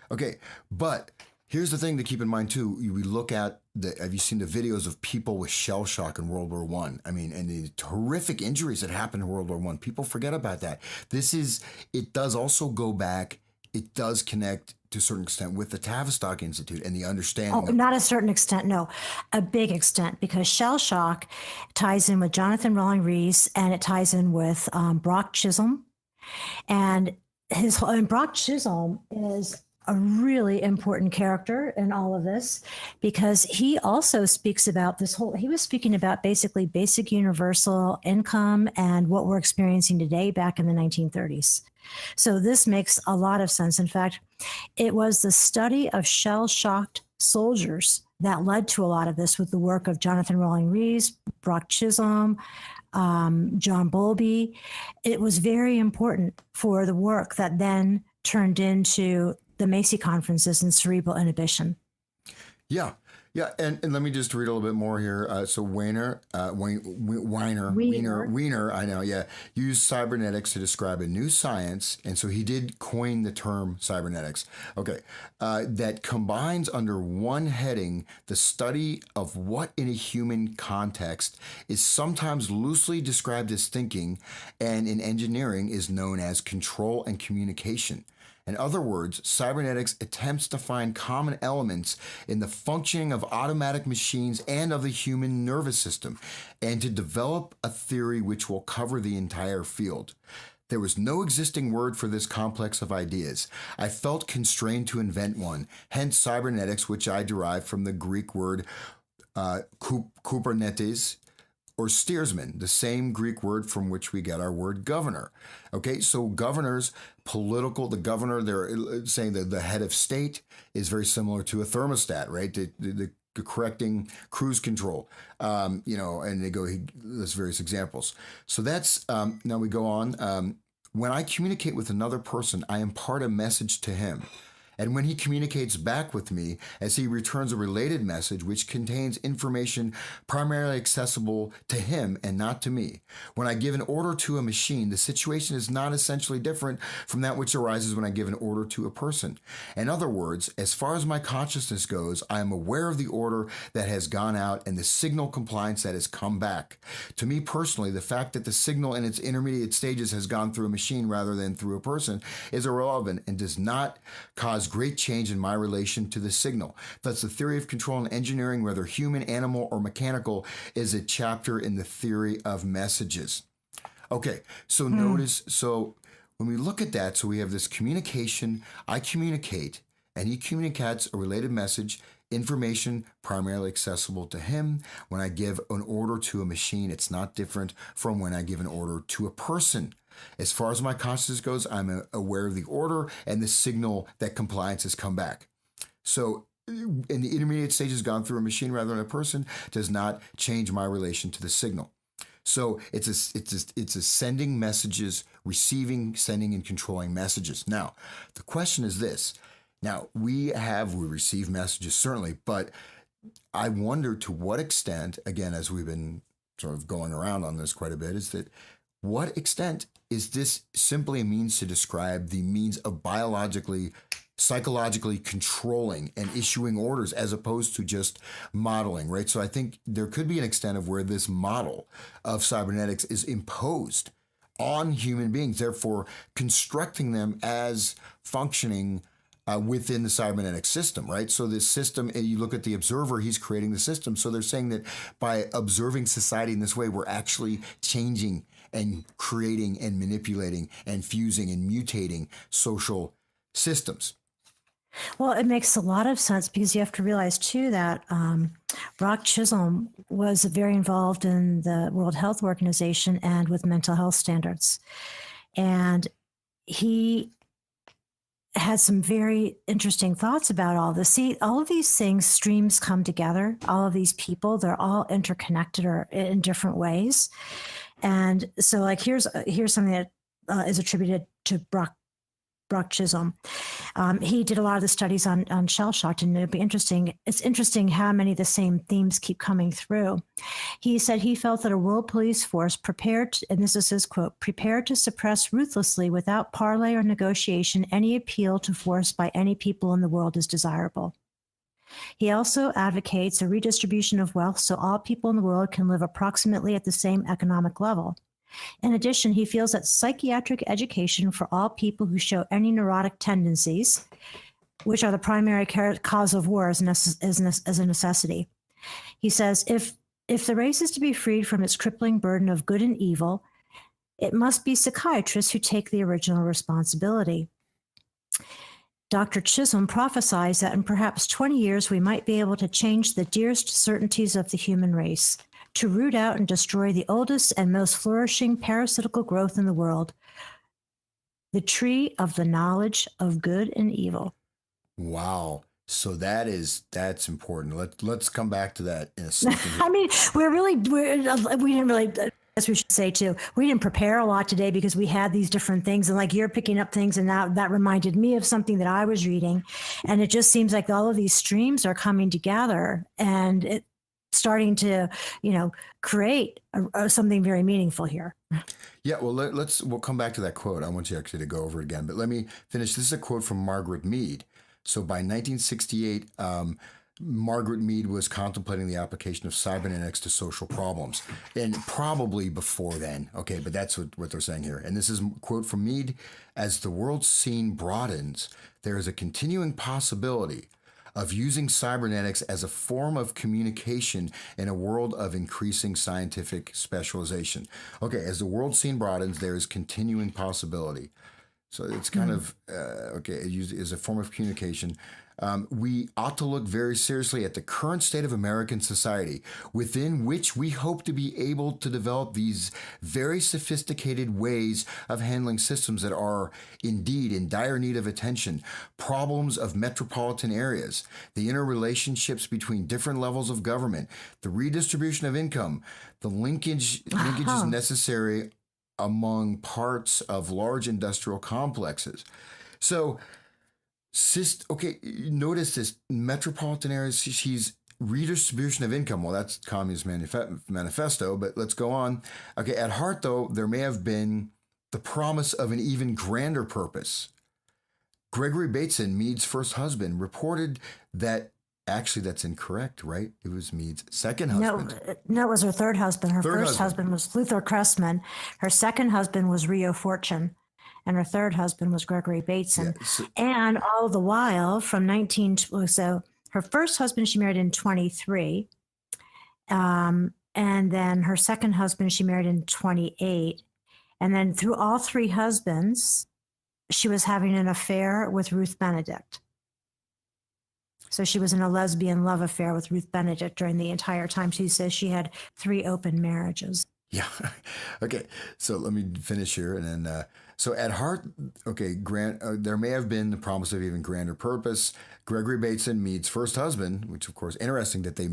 Okay, but here's the thing to keep in mind too. We look at have you seen the videos of people with shell shock in World War I? I mean, and the horrific injuries that happened in World War I. People forget about that. It does also go back, it does connect to a certain extent with the Tavistock Institute and the understanding. Oh, not a certain extent, no, a big extent, because shell shock ties in with Jonathan Rawling Rees, and it ties in with Brock Chisholm, and Brock Chisholm is a really important character in all of this, because he also speaks about he was speaking about basically basic universal income and what we're experiencing today back in the 1930s. So this makes a lot of sense. In fact, it was the study of shell-shocked soldiers that led to a lot of this, with the work of Jonathan Rawling Rees, Brock Chisholm, John Bowlby. It was very important for the work that then turned into the Macy conferences and cerebral inhibition. Yeah. Yeah, and let me just read a little bit more here. So Weiner, I know, yeah, used cybernetics to describe a new science, and so he did coin the term cybernetics. Okay, that combines under one heading the study of what in a human context is sometimes loosely described as thinking, and in engineering is known as control and communication. In other words, cybernetics attempts to find common elements in the functioning of automatic machines and of the human nervous system, and to develop a theory which will cover the entire field. There was no existing word for this complex of ideas. I felt constrained to invent one, hence cybernetics, which I derived from the Greek word kubernetes, or steersman, the same Greek word from which we get our word governor. Okay, so governors, the governor, they're saying that the head of state is very similar to a thermostat, right? The correcting cruise control, and there's various examples. So that's, now we go on. When I communicate with another person, I impart a message to him. And when he communicates back with me, as he returns a related message which contains information primarily accessible to him and not to me. When I give an order to a machine, the situation is not essentially different from that which arises when I give an order to a person. In other words, as far as my consciousness goes, I am aware of the order that has gone out and the signal compliance that has come back. To me personally, the fact that the signal in its intermediate stages has gone through a machine rather than through a person is irrelevant and does not cause great change in my relation to the signal. Thus, the theory of control in engineering, whether human, animal, or mechanical, is a chapter in the theory of messages. Okay, so notice, so when we look at that, so we have this communication, I communicate, and he communicates a related message, information primarily accessible to him. When I give an order to a machine, it's not different from when I give an order to a person. As far as my consciousness goes, I'm aware of the order and the signal that compliance has come back. So in the intermediate stages gone through a machine rather than a person does not change my relation to the signal. So it's a sending messages, receiving, sending, and controlling messages. Now, the question is this. Now, we receive messages, certainly, but I wonder to what extent, again, as we've been sort of going around on this quite a bit, is that what extent is this simply a means to describe the means of biologically, psychologically controlling and issuing orders as opposed to just modeling, right? So I think there could be an extent of where this model of cybernetics is imposed on human beings, therefore constructing them as functioning within the cybernetic system, right? So this system, you look at the observer, he's creating the system. So they're saying that by observing society in this way, we're actually changing and creating and manipulating and fusing and mutating social systems. Well, it makes a lot of sense because you have to realize too that Brock Chisholm was very involved in the World Health Organization and with mental health standards. And he had some very interesting thoughts about all this. See, all of these things, streams come together. All of these people, they're all interconnected or in different ways. And so, like, here's something that is attributed to Brock Chisholm. He did a lot of the studies on shell shock, and it'd be interesting. It's interesting how many of the same themes keep coming through. He said he felt that a world police force prepared, and this is his quote, prepared to suppress ruthlessly without parley or negotiation any appeal to force by any people in the world is desirable. He also advocates a redistribution of wealth so all people in the world can live approximately at the same economic level. In addition, he feels that psychiatric education for all people who show any neurotic tendencies, which are the primary cause of war, is a necessity. He says, if the race is to be freed from its crippling burden of good and evil, it must be psychiatrists who take the original responsibility. Dr. Chisholm prophesies that in perhaps 20 years, we might be able to change the dearest certainties of the human race, to root out and destroy the oldest and most flourishing parasitical growth in the world, the tree of the knowledge of good and evil. Wow. So that's important. Let's come back to that in a second. I mean, we didn't really, as we should say too, we didn't prepare a lot today because we had these different things, and like you're picking up things, and that reminded me of something that I was reading, and it just seems like all of these streams are coming together, and it starting to, create something very meaningful here. Yeah, well, we'll come back to that quote. I want you actually to go over it again, but let me finish. This is a quote from Margaret Mead. So by 1968, Margaret Mead was contemplating the application of cybernetics to social problems, and probably before then. Okay, but that's what they're saying here. And this is a quote from Mead: "As the world scene broadens, there is a continuing possibility of using cybernetics as a form of communication in a world of increasing scientific specialization." Okay, as the world scene broadens, there is continuing possibility. So it's kind of, used as a form of communication. We ought to look very seriously at the current state of American society, within which we hope to be able to develop these very sophisticated ways of handling systems that are indeed in dire need of attention. Problems of metropolitan areas, the interrelationships between different levels of government, the redistribution of income, the linkages necessary among parts of large industrial complexes. So, okay, notice this metropolitan areas, she's redistribution of income. Well, that's Communist Manifesto, but let's go on. Okay, at heart, though, there may have been the promise of an even grander purpose. Gregory Bateson, Meade's first husband, reported that actually that's incorrect, right? It was Meade's second husband. No, it was her third husband. Her first husband was Luther Cressman. Her second husband was Rio Fortune. And her third husband was Gregory Bateson. And all the while from so her first husband she married in 23. And then her second husband she married in 28. And then through all three husbands, she was having an affair with Ruth Benedict. So she was in a lesbian love affair with Ruth Benedict during the entire time. She says she had 3 open marriages. Yeah. Okay. So let me finish here. And then, so at heart, okay, there may have been the promise of even grander purpose. Gregory Bateson, Meade's first husband, which of course, interesting that they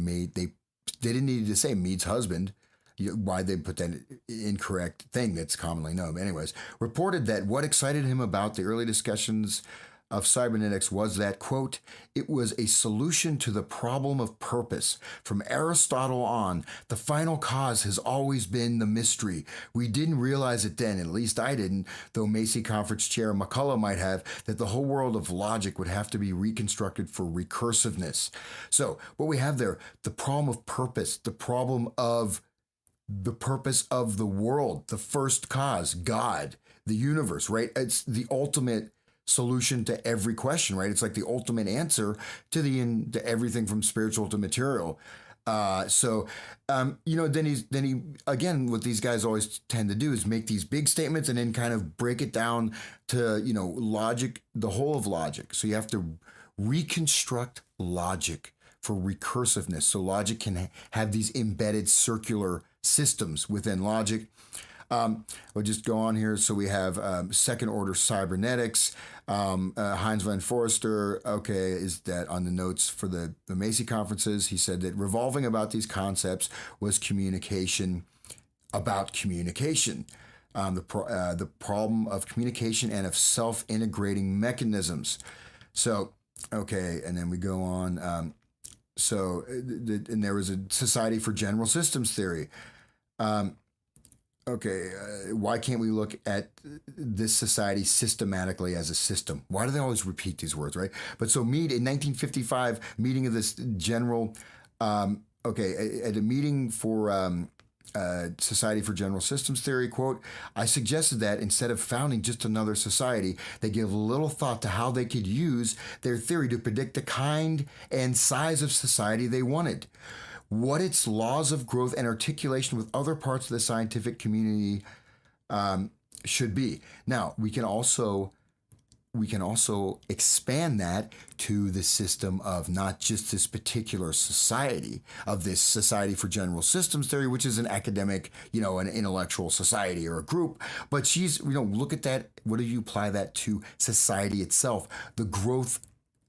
didn't need to say Meade's husband. Why they put that incorrect thing that's commonly known. But anyways, reported that what excited him about the early discussions of cybernetics was that, quote, it was a solution to the problem of purpose. From Aristotle on, the final cause has always been the mystery. We didn't realize it then, at least I didn't, though Macy Conference Chair McCullough might have, that the whole world of logic would have to be reconstructed for recursiveness. So what we have there, the problem of purpose, the problem of the purpose of the world, the first cause, God, the universe, right? It's the ultimate solution to every question, right? It's like the ultimate answer to everything from spiritual to material. Then he again, what these guys always tend to do is make these big statements and then kind of break it down to, logic, the whole of logic. So you have to reconstruct logic for recursiveness. So logic can have these embedded circular systems within logic. We'll just go on here. So we have second order cybernetics. Heinz von Forster, okay, is that on the notes for the Macy conferences? He said that revolving about these concepts was communication about communication. The problem of communication and of self-integrating mechanisms. So, okay, and then we go on. And there was a Society for General Systems Theory. Why can't we look at this society systematically as a system? Why do they always repeat these words, right? But so Meade, in 1955, meeting of this general, at a meeting for Society for General Systems Theory, quote, I suggested that instead of founding just another society, they give little thought to how they could use their theory to predict the kind and size of society they wanted, what its laws of growth and articulation with other parts of the scientific community should be. Now, we can also expand that to the system of not just this particular society, of this Society for General Systems Theory, which is an academic, an intellectual society or a group. But she's, look at that. What do you apply that to society itself? The growth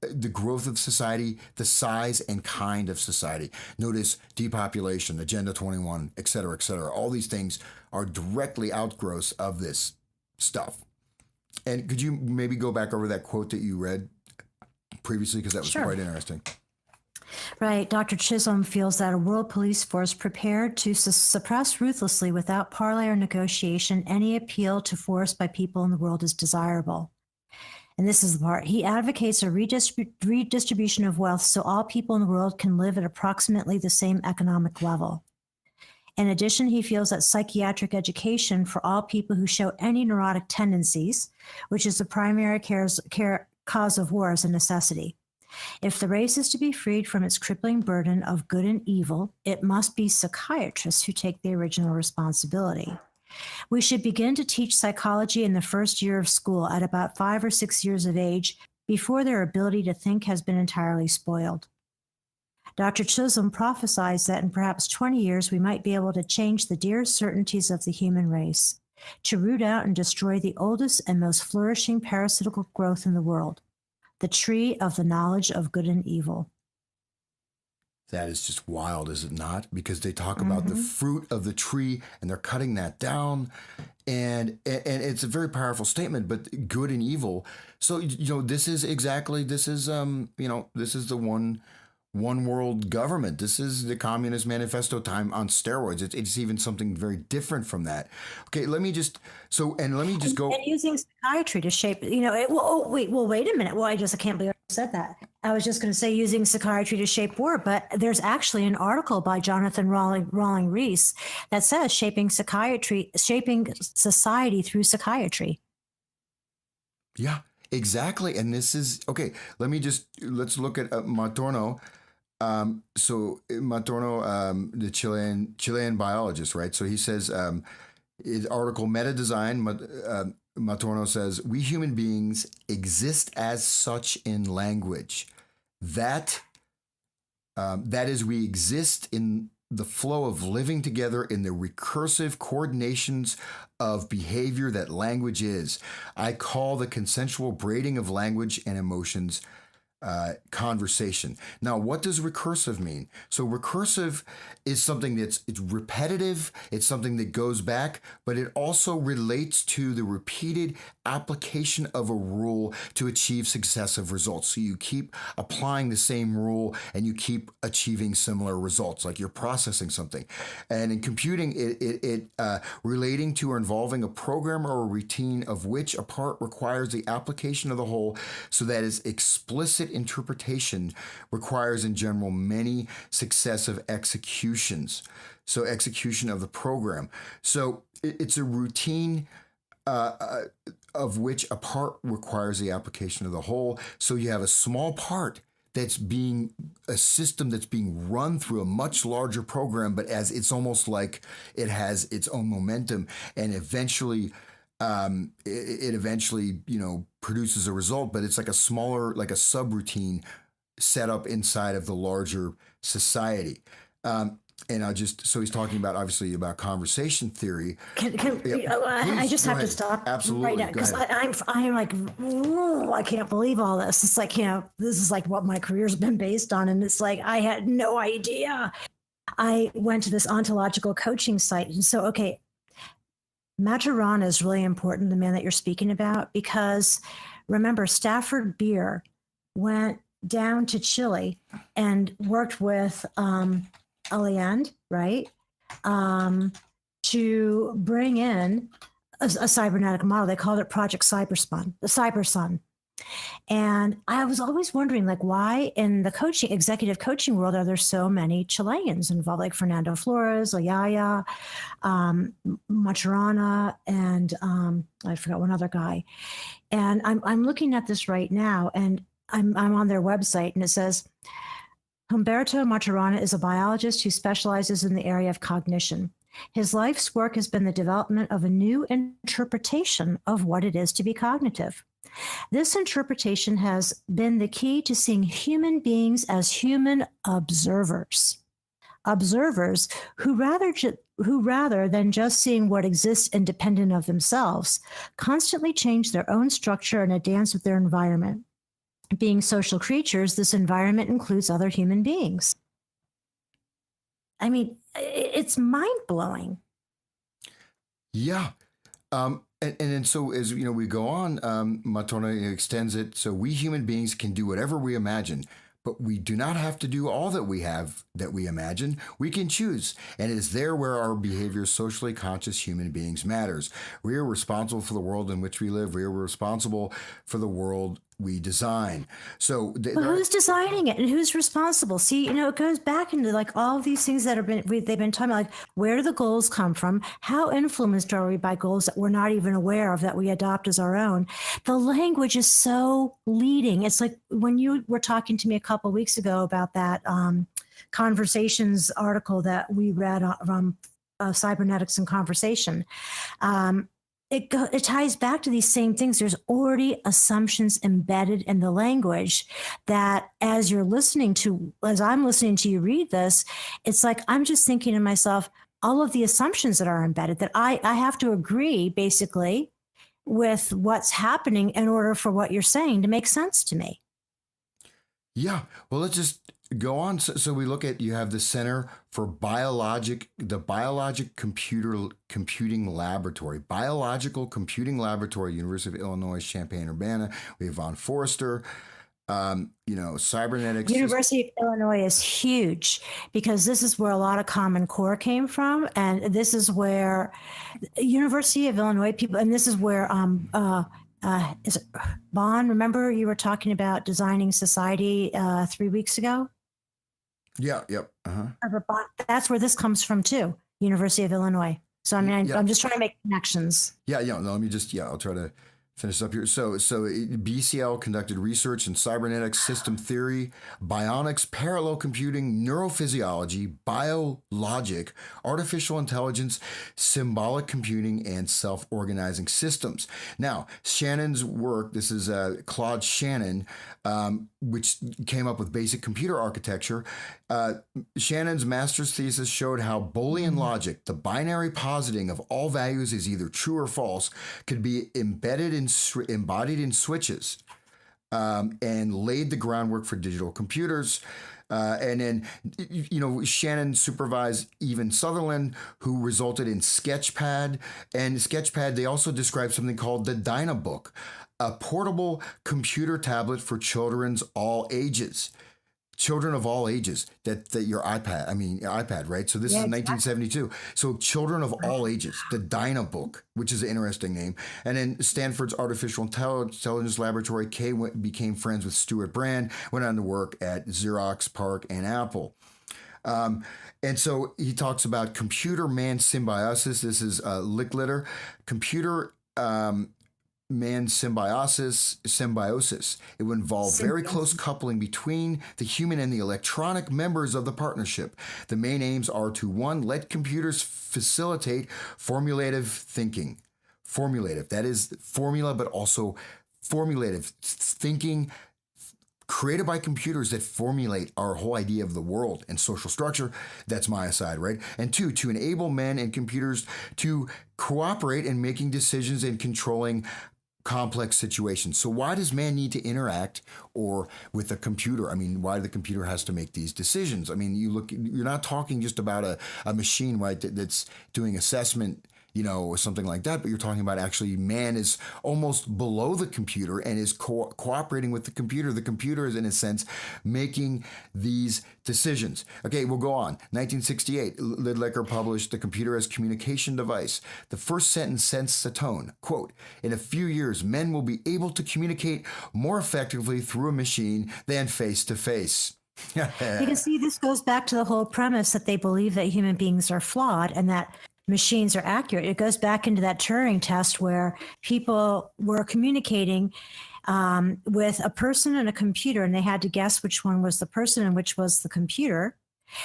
of society, the size and kind of society. Notice depopulation, Agenda 21, et cetera, et cetera. All these things are directly outgrowths of this stuff. And could you maybe go back over that quote that you read previously? Because that was quite interesting. Right. Dr. Chisholm feels that a world police force prepared to suppress ruthlessly without parley or negotiation any appeal to force by people in the world is desirable. And this is the part. He advocates a redistribution of wealth so all people in the world can live at approximately the same economic level. In addition, he feels that psychiatric education for all people who show any neurotic tendencies, which is the primary cause of war, is a necessity. If the race is to be freed from its crippling burden of good and evil, it must be psychiatrists who take the original responsibility. We should begin to teach psychology in the first year of school at about 5 or 6 years of age, before their ability to think has been entirely spoiled. Dr. Chisholm prophesies that in perhaps 20 years we might be able to change the dear certainties of the human race, to root out and destroy the oldest and most flourishing parasitical growth in the world, the tree of the knowledge of good and evil. That is just wild, is it not? Because they talk about the fruit of the tree and they're cutting that down. And it's a very powerful statement, but good and evil. So, this is the one world government. This is the Communist Manifesto time on steroids. It's even something very different from that. Okay, let me just go. And using psychiatry to shape, wait a minute. Well, I can't believe I said that. I was just going to say using psychiatry to shape war, but there's actually an article by Jonathan Rawling Rees that says shaping society through psychiatry. Yeah, exactly. And this is okay. Let's look at Matorno. So Matorno, the Chilean biologist, right? So he says, his article Meta Design, Matorno says, we human beings exist as such in language. That is, we exist in the flow of living together in the recursive coordinations of behavior that language is. I call the consensual braiding of language and emotions conversation. Now, what does recursive mean? So recursive is something it's repetitive, it's something that goes back, but it also relates to the repeated application of a rule to achieve successive results. So you keep applying the same rule and you keep achieving similar results, like you're processing something. And in computing, it relating to or involving a program or a routine of which a part requires the application of the whole, so that is explicit interpretation requires in general many successive executions. So execution of the program. So it's a routine of which a part requires the application of the whole. So you have a small part that's being a system that's being run through a much larger program, but as it's almost like it has its own momentum, and eventually it eventually, produces a result, but it's like a smaller, like a subroutine set up inside of the larger society. So he's talking about, obviously, about conversation theory. I just have to stop Absolutely. right now because I'm like, ooh, I can't believe all this. It's like, this is like what my career's been based on. And it's like, I had no idea. I went to this ontological coaching site. And so, okay, Maturana is really important, the man that you're speaking about, because remember, Stafford Beer went down to Chile and worked with Alliand, right, to bring in a cybernetic model. They called it Project Cybersun. And I was always wondering, like, why in the executive coaching world are there so many Chileans involved, like Fernando Flores, Oyaya, Maturana, and I forgot one other guy. And I'm looking at this right now, and I'm on their website, and it says, Humberto Maturana is a biologist who specializes in the area of cognition. His life's work has been the development of a new interpretation of what it is to be cognitive. This interpretation has been the key to seeing human beings as human observers who rather than just seeing what exists independent of themselves, constantly change their own structure and dance with their environment. Being social creatures, this environment includes other human beings. I mean, it's mind-blowing. Yeah. And so as we go on, Matorna extends it. So we human beings can do whatever we imagine, but we do not have to do all that we imagine. We can choose. And it is there where our behavior as socially conscious human beings matters. We are responsible for the world in which we live. We are responsible for the world we design. So who's designing it and who's responsible? See, it goes back into like all of these things that they've been talking about, like, where do the goals come from? How influenced are we by goals that we're not even aware of, that we adopt as our own? The language is so leading. It's like when you were talking to me a couple of weeks ago about that Conversations article that we read from Cybernetics and Conversation. It ties back to these same things. There's already assumptions embedded in the language that as I'm listening to you read this, it's like I'm just thinking to myself, all of the assumptions that are embedded, that I have to agree basically with what's happening in order for what you're saying to make sense to me. Yeah. Well, let's just go on. So we look at, you have the Center for the Biologic Computing Laboratory, Biological Computing Laboratory, University of Illinois, Champaign-Urbana. We have von Forster. Cybernetics. University of Illinois is huge because this is where a lot of Common Core came from, and this is where University of Illinois people, and this is where is it Bond? Remember you were talking about designing society 3 weeks ago? Yeah. Yep. That's where this comes from too. University of Illinois. So I mean, I'm just trying to make connections. Yeah. No, let me just. I'll try to finish up here. So BCL conducted research in cybernetics, system theory, bionics, parallel computing, neurophysiology, biologic, artificial intelligence, symbolic computing, and self-organizing systems. Now, Shannon's work, this is Claude Shannon, which came up with basic computer architecture. Shannon's master's thesis showed how Boolean logic, the binary positing of all values is either true or false, could be embodied in switches, and laid the groundwork for digital computers. And then, Shannon supervised Evan Sutherland, who resulted in Sketchpad. And Sketchpad, they also described something called the Dynabook, a portable computer tablet for children of all ages, that your iPad, right? So this is 1972. So children of all ages, the Dynabook, which is an interesting name. And then Stanford's Artificial Intelligence Laboratory, Kay became friends with Stuart Brand, went on to work at Xerox PARC and Apple. And so he talks about computer-man symbiosis. This is Licklider. Computer man symbiosis. It would involve very close coupling between the human and the electronic members of the partnership. The main aims are to, 1, let computers facilitate formulative thinking. Formulative, that is formula, but also formulative thinking created by computers that formulate our whole idea of the world and social structure. That's my aside, right? And 2, to enable men and computers to cooperate in making decisions and controlling complex situations. So why does man need to interact with a computer? I mean, why the computer has to make these decisions? I mean, you're not talking just about a machine, right, that's doing assessment, or something like that, but you're talking about actually man is almost below the computer and is cooperating with the computer. The computer is, in a sense, making these decisions. Okay, we'll go on. 1968, Lidlecker published The Computer as Communication Device. The first sentence sets the tone. Quote, in a few years, men will be able to communicate more effectively through a machine than face to face. You can see this goes back to the whole premise that they believe that human beings are flawed and that machines are accurate. It goes back into that Turing test where people were communicating with a person and a computer, and they had to guess which one was the person and which was the computer.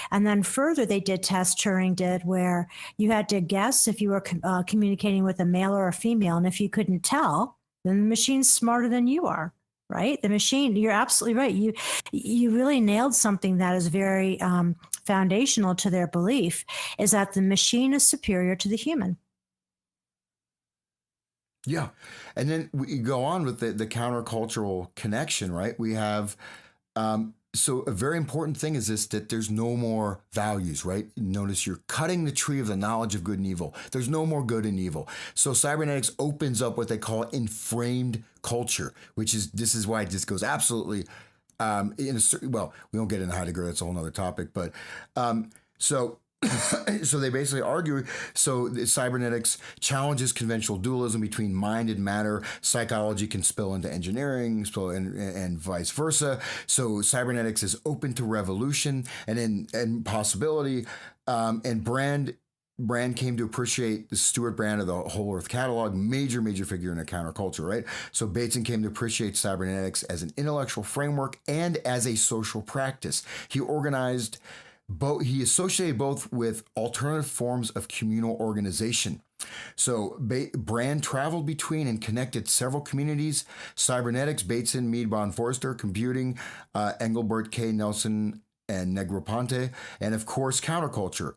And then further, they did tests, Turing did, where you had to guess if you were communicating with a male or a female. And if you couldn't tell, then the machine's smarter than you are. Right? The machine, you're absolutely right. You really nailed something that is very foundational to their belief, is that the machine is superior to the human. Yeah. And then we go on with the countercultural connection, right? We have, so a very important thing is this, that there's no more values, right? Notice you're cutting the tree of the knowledge of good and evil. There's no more good and evil. So cybernetics opens up what they call inframed culture, this is why it just goes absolutely, we won't get into Heidegger, that's a whole nother topic, but so they basically argue, the cybernetics challenges conventional dualism between mind and matter. Psychology can spill into engineering, and vice versa. So cybernetics is open to revolution and possibility. And Brand came to appreciate the Stuart Brand of the Whole Earth Catalog, major figure in a counterculture, right? So Bateson came to appreciate cybernetics as an intellectual framework and as a social practice. He associated both with alternative forms of communal organization. So Brand traveled between and connected several communities: cybernetics, Bateson, Mead, von Forster, computing, Engelbert K. Nelson, and Negroponte, and of course counterculture.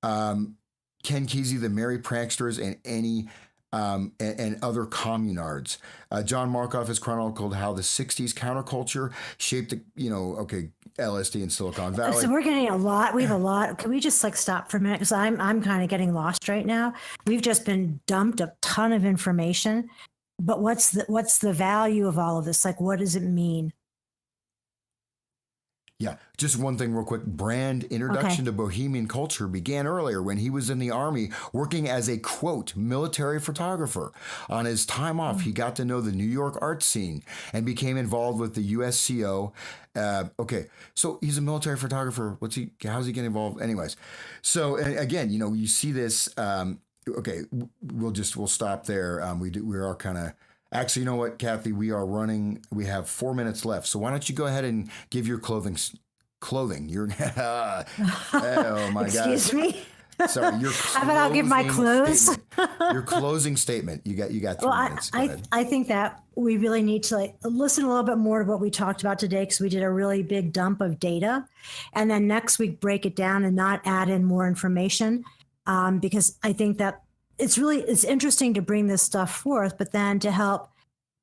Ken Kesey, the Merry Pranksters, and Annie and other communards. John Markoff has chronicled how the 60s counterculture shaped LSD in Silicon Valley. So we're getting a lot. We have a lot. Can we just like stop for a minute? Because I'm kind of getting lost right now. We've just been dumped a ton of information, but what's the value of all of this? Like, what does it mean? Yeah, just one thing real quick. Brand introduction to Bohemian culture began earlier when he was in the Army working as a, quote, military photographer. On his time off, he got to know the New York art scene and became involved with the USCO. So he's a military photographer. How's he getting involved? Anyways, so again, you see this. We'll stop there. We are kind of. Actually, you know what, Kathy? We have 4 minutes left. So why don't you go ahead and give your clothing? You're, oh my God. Excuse me? Sorry, your How about I'll give my clothes? Your closing statement. You got 3 minutes. Go ahead. I think that we really need to listen a little bit more to what we talked about today, because we did a really big dump of data. And then next week, break it down and not add in more information, because I think that it's interesting to bring this stuff forth, but then to help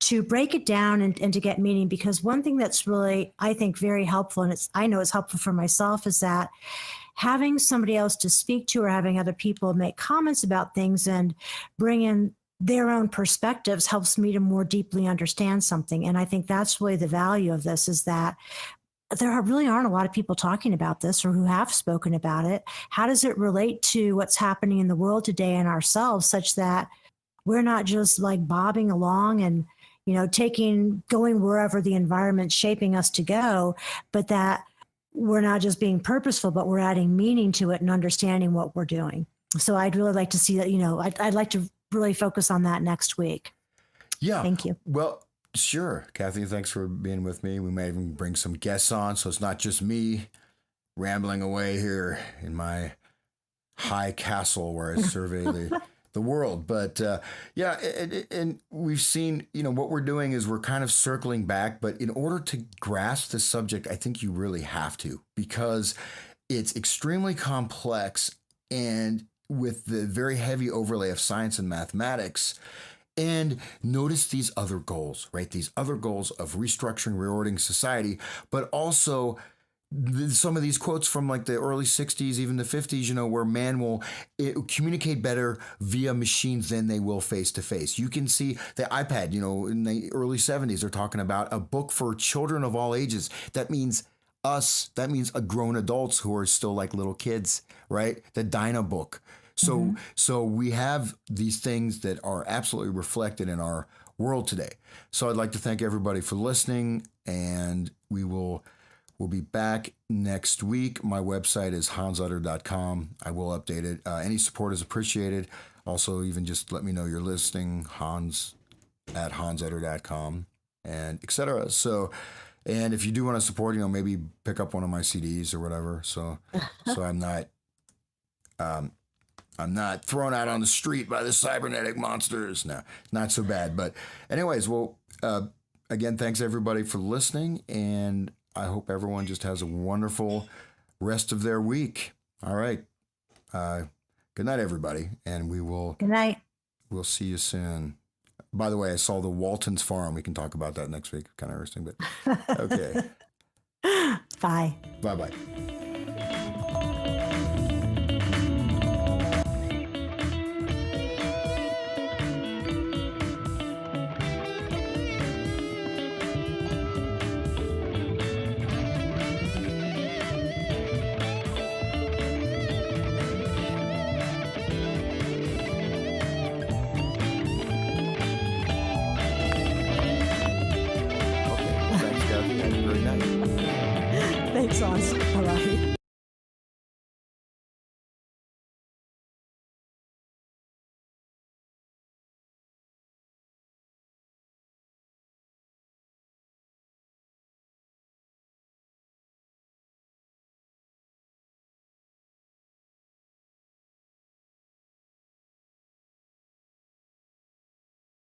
to break it down and to get meaning. Because one thing that's really, I think, very helpful, and I know it's helpful for myself, is that having somebody else to speak to or having other people make comments about things and bring in their own perspectives helps me to more deeply understand something. And I think that's really the value of this, is that there really aren't a lot of people talking about this or who have spoken about it. How does it relate to what's happening in the world today and ourselves, such that we're not just like bobbing along and, going wherever the environment's shaping us to go, but that we're not just being purposeful, but we're adding meaning to it and understanding what we're doing. So I'd really like to see that, I'd like to really focus on that next week. Yeah. Thank you. Well, sure, Kathy, thanks for being with me. We may even bring some guests on, so it's not just me rambling away here in my high castle where I survey the world. But and we've seen, what we're doing is we're kind of circling back, but in order to grasp the subject, I think you really have to, because it's extremely complex and with the very heavy overlay of science and mathematics. And notice these other goals, right? These other goals of restructuring, reordering society, but also some of these quotes from like the early 60s, even the 50s, where man will communicate better via machines than they will face to face. You can see the iPad, in the early 70s, they're talking about a book for children of all ages. That means us. That means grown adults who are still like little kids, right? The Dynabook. So we have these things that are absolutely reflected in our world today. So I'd like to thank everybody for listening, and we'll be back next week. My website is hansutter.com. I will update it. Any support is appreciated. Also, even just let me know you're listening, hans@hansutter.com, and etc. So, and if you do want to support, maybe pick up one of my CDs or whatever. So I'm not thrown out on the street by the cybernetic monsters. No, not so bad. But anyways, again, thanks everybody for listening, and I hope everyone just has a wonderful rest of their week. All right. Good night, everybody. And Good night. We'll see you soon. By the way, I saw the Walton's Farm. We can talk about that next week. Kind of interesting, but okay. Bye. Bye-bye. Thanks, Oz. All right.